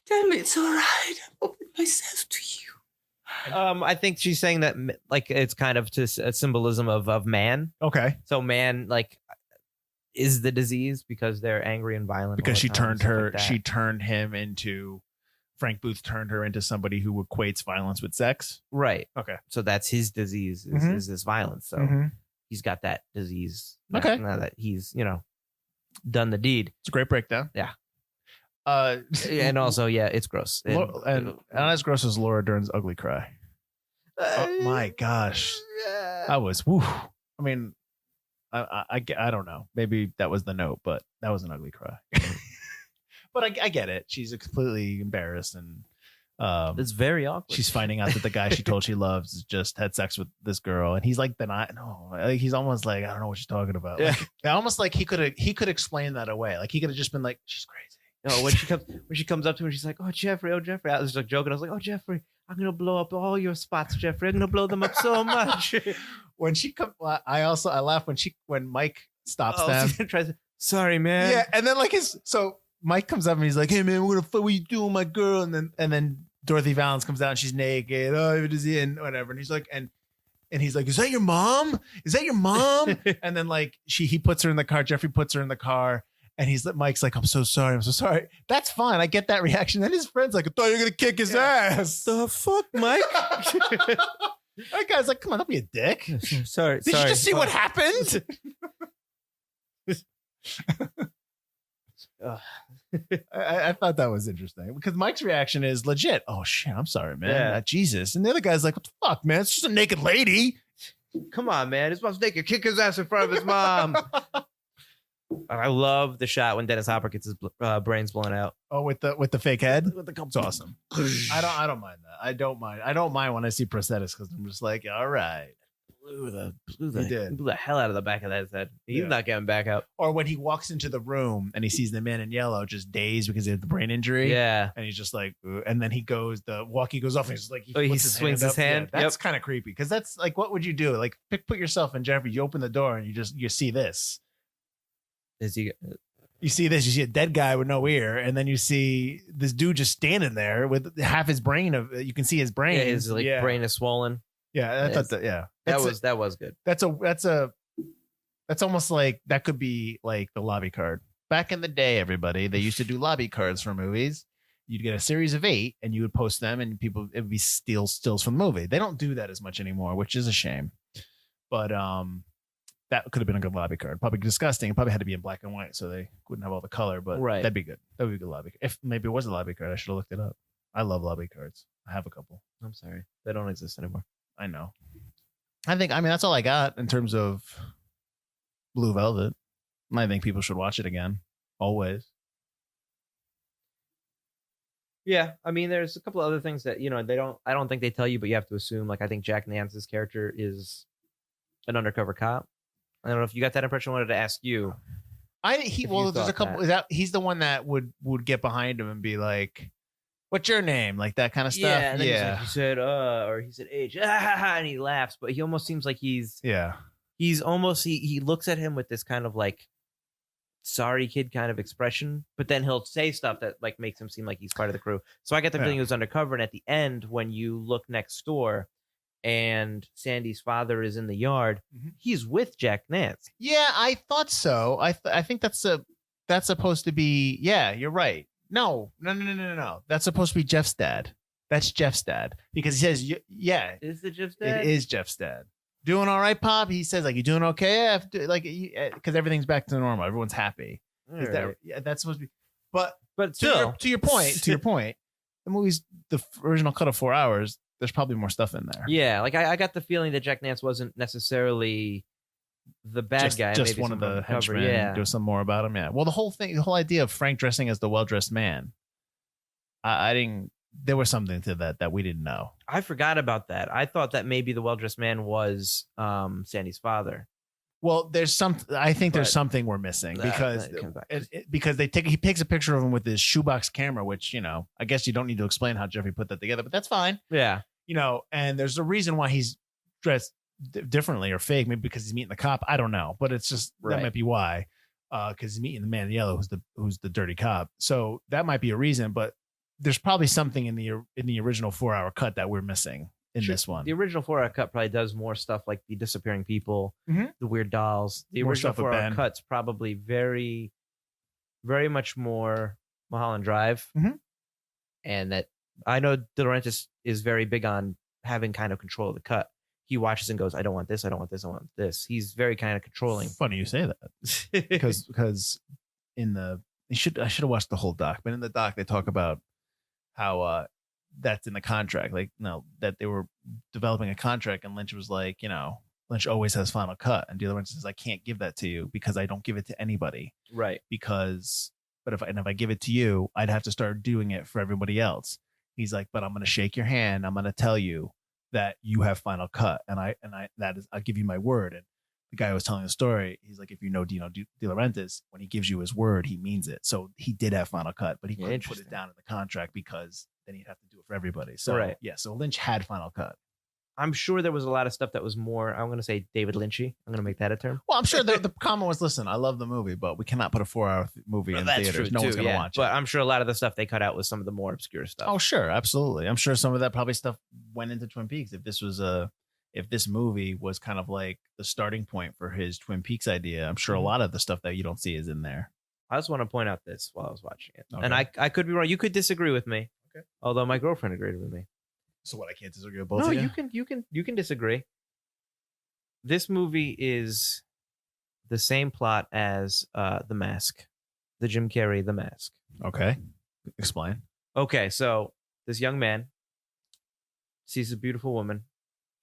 Tell me it's all right. I open myself to you. I think she's saying that like it's kind of just a symbolism of man. Okay. So man like is the disease because they're angry and violent. Because she turned her, like she turned him into, Frank Booth turned her into somebody who equates violence with sex. right. Okay. So that's his disease is this violence. So he's got that disease. Okay. Now that he's, done the deed. It's a great breakdown. Yeah. And And also, yeah, it's gross. not as gross as Laura Dern's ugly cry. Oh my gosh. I was, woo. I mean, I don't know. Maybe that was the note, but that was an ugly cry. But I get it. She's completely embarrassed, and it's very awkward. she's finding out that the guy she told she loves just had sex with this girl, and he's like, he's almost like, I don't know what she's talking about. Yeah. Like, almost like he could explain that away. Like he could have just been like, she's crazy. No, when she comes up to him, she's like, oh Jeffrey. I was like joking. I was like, oh Jeffrey, I'm gonna blow up all your spots, Jeffrey. I'm gonna blow them up so much. When she come, I laugh when Mike stops them. She tries to, sorry, man. Yeah, and then so Mike comes up and he's like, "Hey man, what are you doing, my girl?" And then Dorothy Valance comes out and she's naked. Oh, it is and whatever. And he's like, and he's like, "Is that your mom? Is that your mom?" And then he puts her in the car. Jeffrey puts her in the car, and Mike's like, "I'm so sorry. I'm so sorry." That's fine. I get that reaction. Then his friend's like, "I thought you were gonna kick his ass." The fuck, Mike? That guy's like, "Come on, don't be a dick." Sorry. Did you just see what happened? I thought that was interesting because Mike's reaction is legit. Oh shit, I'm sorry, man. Yeah. Jesus. And the other guy's like, what the fuck, man? It's just a naked lady. Come on, man. His mom's naked. Kick his ass in front of his mom. I love the shot when Dennis Hopper gets his brains blown out. Oh, with the fake head? It's awesome. I don't mind that. I don't mind when I see prosthetics because I'm just like, all right. Blew He did. the hell out of the back of that head. He's not getting back up. Or when he walks into the room and he sees the man in yellow just dazed because he had the brain injury. Yeah. And he's just like, "Ooh," and then the walkie goes off and he's just like, he swings his hand. Yeah, that's kind of creepy because that's like, what would you do? Like, put yourself in Jeffrey. You open the door and you see this. Is he? You see this. You see a dead guy with no ear, and then you see this dude just standing there with half his brain. You can see his brain. Yeah, his brain is swollen. Yeah, I thought that. Yeah, That was good. That's almost like that could be like the lobby card. Back in the day, everybody, they used to do lobby cards for movies. You'd get a series of 8 and you would post them and it would be stills from the movie. They don't do that as much anymore, which is a shame. But that could have been a good lobby card. Probably disgusting. It probably had to be in black and white so they wouldn't have all the color, but right. That'd be good. That would be a good lobby card. If maybe it was a lobby card, I should have looked it up. I love lobby cards. I have a couple. I'm sorry. They don't exist anymore. I know. I mean, that's all I got in terms of Blue Velvet. I think people should watch it again. Always. Yeah, I mean, there's a couple of other things that I don't think they tell you, but you have to assume. Like, I think Jack Nance's character is an undercover cop. I don't know if you got that impression. I wanted to ask you. There's a couple. He's the one that would get behind him and be like, "What's your name?" Like that kind of stuff. Yeah, and then he said, or he said age, and he laughs, but he almost seems like he's almost he looks at him with this kind of like sorry kid kind of expression, but then he'll say stuff that like makes him seem like he's part of the crew. So I get the feeling he was undercover, and at the end when you look next door and Sandy's father is in the yard, he's with Jack Nance. Yeah, I thought so. I think that's supposed to be. Yeah, you're right. No. That's supposed to be Jeff's dad. That's Jeff's dad because he says, "Yeah, is it Jeff's dad? It is Jeff's dad." Doing all right, Pop? He says, like, "You doing okay?" Yeah, like, because everything's back to normal. Everyone's happy. That's supposed to be. But still, to your point, the movie's the original cut of 4 hours. there's probably more stuff in there. Yeah, like I got the feeling that Jack Nance wasn't necessarily the bad guy. Just maybe one of some the cover, henchmen. Yeah. Do some more about him. Yeah. Well, the whole idea of Frank dressing as the well-dressed man, I didn't. There was something to that we didn't know. I forgot about that. I thought that maybe the well-dressed man was Sandy's father. Well, there's something we're missing because he takes a picture of him with his shoebox camera, which, you know, I guess you don't need to explain how Jeffrey put that together, but that's fine. Yeah. You know, and there's a reason why he's dressed differently or fake, maybe because he's meeting the cop. I don't know, but it's just that might be why, because he's meeting the man in yellow, who's the dirty cop. So that might be a reason, but there's probably something in the original 4-hour cut that we're missing in this one. The original 4-hour cut probably does more stuff like the disappearing people, the weird dolls. The More original stuff with 4-hour Ben. cut's probably very, very much more Mulholland Drive, and that I know De Laurentiis is very big on having kind of control of the cut. He watches and goes, I don't want this, I don't want this, I want this. He's very kind of controlling. Funny you say that because I should have watched the whole doc, but in the doc they talk about how that's in the contract, like, no, that they were developing a contract, and Lynch was like, you know, Lynch always has final cut, and De Laurentiis says, I can't give that to you because I don't give it to anybody, Right? But if I give it to you, I'd have to start doing it for everybody else. He's like, but I'm going to shake your hand. I'm going to tell you that you have final cut, and I'll give you my word. And the guy who was telling the story, he's like, if you know Dino De Laurentiis, when he gives you his word, he means it. So he did have final cut, but he couldn't put it down in the contract because then he'd have to do it for everybody. So so Lynch had final cut. I'm sure there was a lot of stuff that was more, I'm going to say David Lynchy. I'm going to make that a term. Well, I'm sure the comment was, listen, I love the movie, but we cannot put a 4-hour movie in theaters. No one's going to watch it. But I'm sure a lot of the stuff they cut out was some of the more obscure stuff. Oh, sure. Absolutely. I'm sure some of that probably stuff went into Twin Peaks. If this movie was kind of like the starting point for his Twin Peaks idea, I'm sure a lot of the stuff that you don't see is in there. I just want to point out this while I was watching it. Okay. And I could be wrong. You could disagree with me. Okay. Although my girlfriend agreed with me. So what? I can't disagree with both No, of you? you can disagree. This movie is the same plot as The Mask, the Jim Carrey The Mask. Okay. Explain. Okay, so this young man sees a beautiful woman,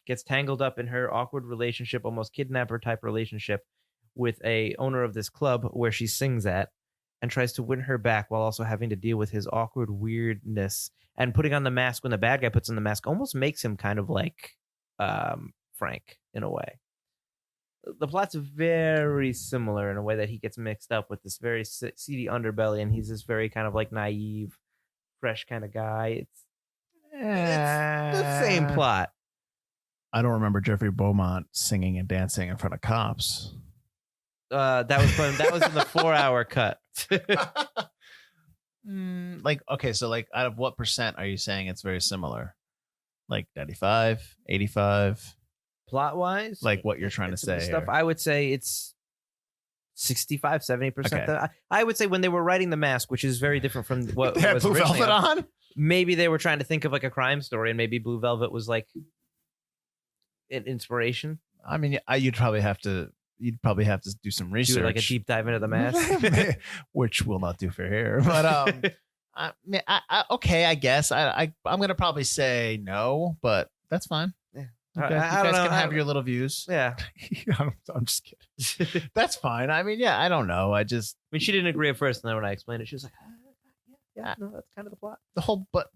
gets tangled up in her awkward relationship, almost kidnapper type relationship with a owner of this club where she sings at, and tries to win her back while also having to deal with his awkward weirdness. And putting on the mask when the bad guy puts on the mask almost makes him kind of like Frank in a way. The plot's very similar in a way that he gets mixed up with this very seedy underbelly, and he's this very kind of like naive, fresh kind of guy. It's the same plot. I don't remember Jeffrey Beaumont singing and dancing in front of cops. That was in the 4-hour cut. Like, okay, so like out of what percent are you saying it's very similar? Like 95, 85? Plot wise? Like what you're trying to say stuff, here. I would say it's 65, 70%. Okay. I would say when they were writing The Mask, which is very different from what They had was Blue originally Velvet on? Maybe they were trying to think of like a crime story, and maybe Blue Velvet was like an inspiration. I mean, you'd probably have to do some research, Do like a deep dive into The Mask, which we'll not do for here. But okay, I guess I'm gonna probably say no, but that's fine. Yeah. You I guys don't know. can have your little views. Yeah. I'm just kidding. That's fine. I mean, yeah, I don't know. I mean, she didn't agree at first, and then when I explained it, she was like, "Yeah, no, that's kind of the plot." The whole, but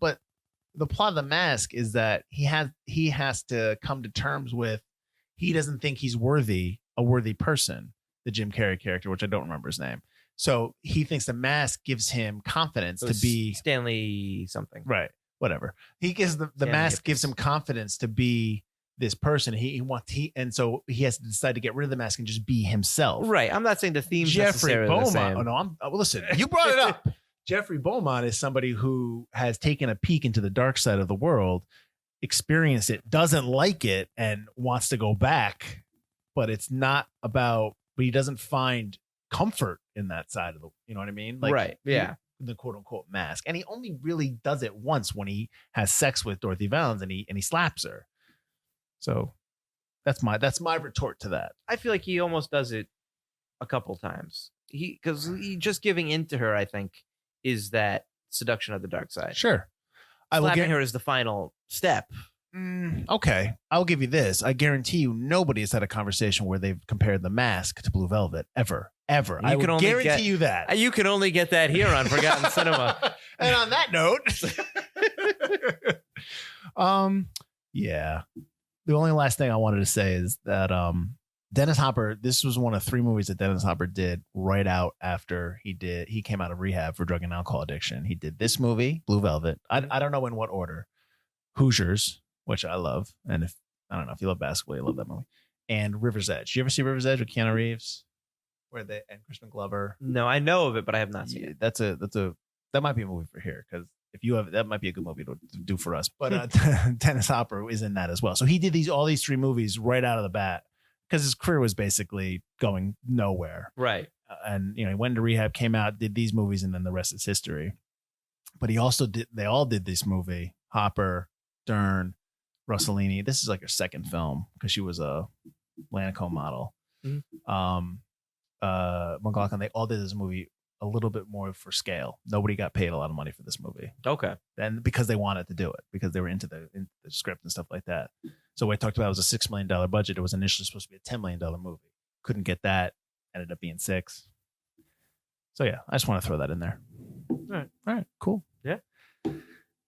the plot of The Mask is that he has to come to terms with he doesn't think he's a worthy person, the Jim Carrey character, which I don't remember his name. So he thinks the mask gives him confidence to be Stanley something. Right. Whatever. He gives the mask gives him confidence to be this person. And so he has to decide to get rid of the mask and just be himself. Right. I'm not saying the theme's Jeffrey necessarily the Beaumont. same. Oh no, listen, you brought it up. Jeffrey Beaumont is somebody who has taken a peek into the dark side of the world, experienced it, doesn't like it, and wants to go back. But it's not about, but he doesn't find comfort in that side of the, you know what I mean? Like, right. Yeah. The quote unquote mask. And he only really does it once when he has sex with Dorothy Valens and he slaps her. So that's my retort to that. I feel like he almost does it a couple times. Because he just giving in to her, I think, is that seduction of the dark side. Sure. Slapping her is the final step. Okay, I'll give you this. I guarantee you, nobody has had a conversation where they've compared The Mask to Blue Velvet ever. I can will only guarantee you that. You can only get that here on Forgotten Cinema. And on that note, yeah. The only last thing I wanted to say is that Dennis Hopper, this was one of 3 movies that Dennis Hopper did right out after he came out of rehab for drug and alcohol addiction. He did this movie, Blue Velvet. I don't know in what order. Hoosiers, which I love. And I don't know if you love basketball, you love that movie. And River's Edge. You ever see River's Edge with Keanu Reeves? And Crispin Glover? No, I know of it, but I have not seen it. That might be a movie for here, because if you have, that might be a good movie to do for us. But Dennis Hopper is in that as well. So he did all these 3 movies right out of the bat because his career was basically going nowhere. Right. And he went into rehab, came out, did these movies, and then the rest is history. But they all did this movie. Hopper, Dern, Rossellini. This is like her second film because she was a Lancome model. Mm-hmm. McLaughlin, they all did this movie a little bit more for scale. Nobody got paid a lot of money for this movie. Okay. And because they wanted to do it, because they were into the script and stuff like that. So what I talked about was a $6 million budget. It was initially supposed to be a $10 million movie. Couldn't get that. Ended up being 6. So yeah, I just want to throw that in there. All right, cool. Yeah.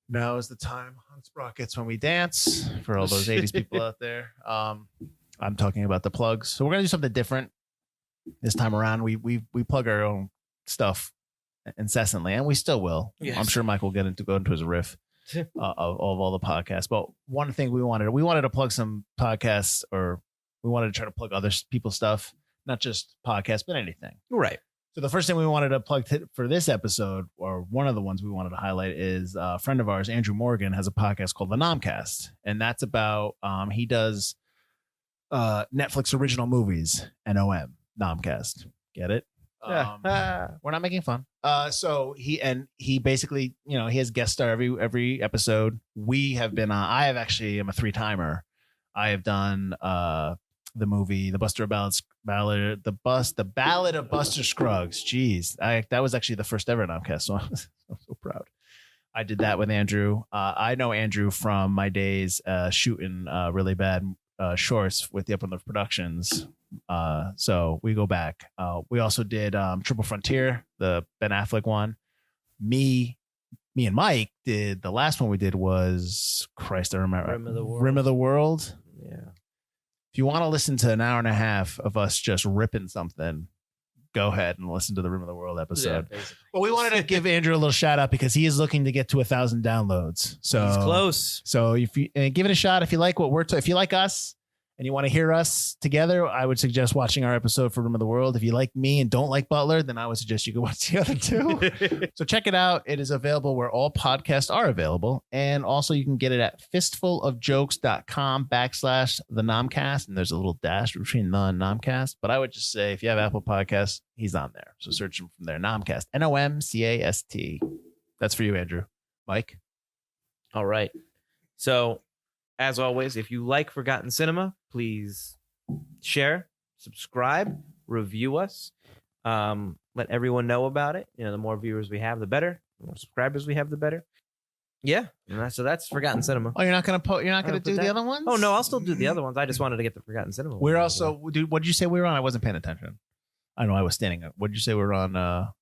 Now is the time on Sprockets when we dance for all those 80s people out there. I'm talking about the plugs. So we're going to do something different this time around. We plug our own stuff incessantly, and we still will. Yes. I'm sure Mike will go into his riff of all the podcasts. But one thing we wanted to plug some podcasts, or we wanted to try to plug other people's stuff, not just podcasts, but anything. Right. So the first thing we wanted to plug for this episode, or one of the ones we wanted to highlight, is a friend of ours, Andrew Morgan, has a podcast called The Nomcast. And that's about, he does Netflix original movies, NOM, Nomcast. Get it? We're not making fun. So he basically, he has guest star every episode. We have been on, I'm a 3-timer. I have done the movie, the Ballad of Buster Scruggs. Jeez, that was actually the first ever Nomcast, so I'm so proud. I did that with Andrew. I know Andrew from my days shooting really bad shorts with the Up on the Productions. So we go back. We also did Triple Frontier, the Ben Affleck one. Me and Mike did, the last one we did was, Christ, I remember, Rim of the World. Yeah. If you want to listen to an hour and a half of us just ripping something, go ahead and listen to the Rim of the World episode. Yeah, well, we wanted to give Andrew a little shout out because he is looking to get to 1,000 downloads. So he's close. So if you give it a shot, if you like what if you like us and you want to hear us together, I would suggest watching our episode for Rim of the World. If you like me and don't like Butler, then I would suggest you go watch the other 2. So check it out. It is available where all podcasts are available. And also you can get it at fistfulofjokes.com/the Nomcast. And there's a little dash between the and Nomcast. But I would just say, if you have Apple Podcasts, he's on there. So search him from there. Nomcast, NOMCAST. That's for you, Andrew. Mike? All right. So, as always, if you like Forgotten Cinema, please share, subscribe, review us. Let everyone know about it. The more viewers we have, the better. The more subscribers we have, the better. Yeah. So that's Forgotten Cinema. Oh, you're not gonna do the other ones? Oh no, I'll still do the other ones. I just wanted to get the Forgotten Cinema. We're also, dude. What did you say we were on? I wasn't paying attention. I know I was standing up. What did you say we were on?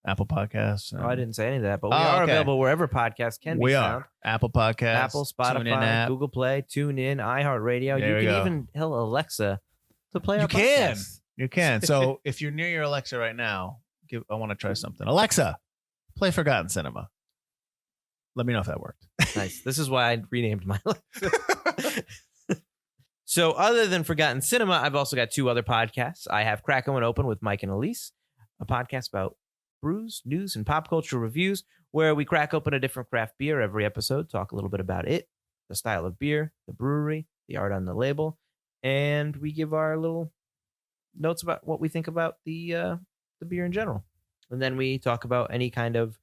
Apple Podcasts. I didn't say any of that, but we are available wherever podcasts can be found. Apple Podcasts, Apple, Spotify, Google Play, TuneIn, iHeartRadio. You can even tell Alexa to play our podcast. You can. So if you're near your Alexa right now, I want to try something. Alexa, play Forgotten Cinema. Let me know if that worked. Nice. This is why I renamed my Alexa. So other than Forgotten Cinema, I've also got 2 other podcasts. I have Crack One Open with Mike and Elise, a podcast about brews, news, and pop culture reviews, where we crack open a different craft beer every episode, talk a little bit about it, the style of beer, the brewery, the art on the label, and we give our little notes about what we think about the beer in general. And then we talk about any kind of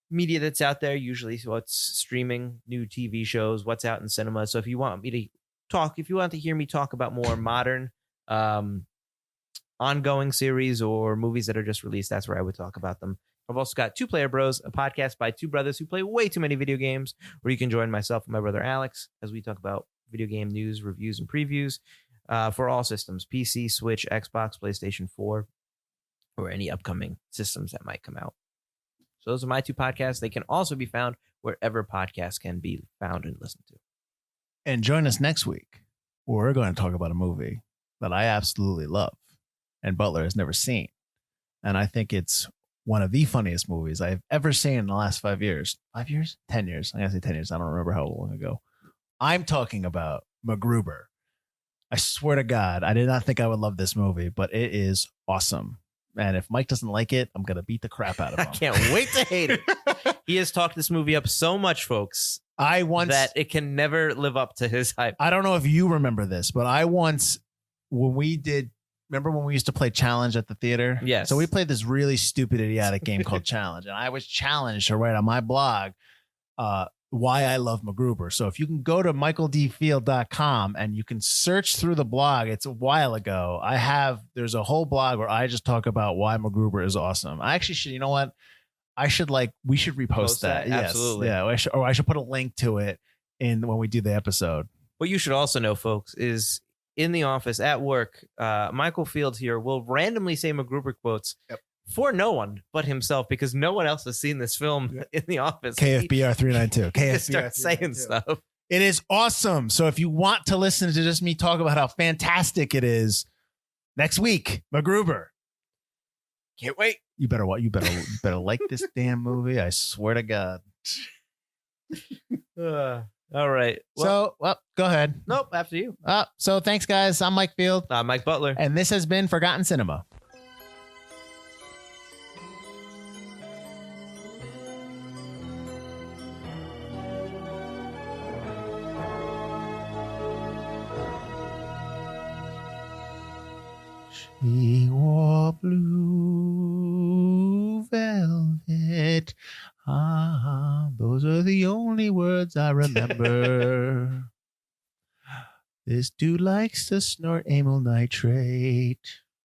media that's out there, usually what's streaming, new TV shows, what's out in cinema. So if you want to hear me talk about more modern ongoing series or movies that are just released, that's where I would talk about them. I've also got Two Player Bros, a podcast by two brothers who play way too many video games, where you can join myself and my brother Alex as we talk about video game news, reviews, and previews for all systems: PC, Switch, Xbox, PlayStation 4, or any upcoming systems that might come out. So those are my two podcasts. They can also be found wherever podcasts can be found and listened to. And join us next week, where we're going to talk about a movie that I absolutely love and Butler has never seen. And I think it's one of the funniest movies I've ever seen in the last 5 years. 5 years? 10 years. I'm going to say 10 years. I don't remember how long ago. I'm talking about MacGruber. I swear to God, I did not think I would love this movie, but it is awesome. And if Mike doesn't like it, I'm going to beat the crap out of him. I can't wait to hate it. He has talked this movie up so much, folks, that it can never live up to his hype. I don't know if you remember this, but remember when we used to play Challenge at the theater? Yes. So we played this really stupid, idiotic game called Challenge. And I was challenged to write on my blog why I love MacGruber. So if you can go to michaeldfield.com and you can search through the blog, it's a while ago. There's a whole blog where I just talk about why MacGruber is awesome. I actually should, you know what? We should repost that. Yes. Absolutely. Yeah. I should put a link to it when we do the episode. What you should also know, folks, is in the office at work, Michael Field here will randomly say MacGruber quotes for no one but himself, because no one else has seen this film in the office. KFBR 392. He just starts saying stuff. It is awesome. So if you want to listen to just me talk about how fantastic it is, next week, MacGruber. Can't wait. You better like this damn movie. I swear to God. All right. Well, go ahead. Nope. After you. So thanks, guys. I'm Mike Field. I'm Mike Butler. And this has been Forgotten Cinema. She wore blue velvet. Those are the only words I remember. This dude likes to snort amyl nitrate.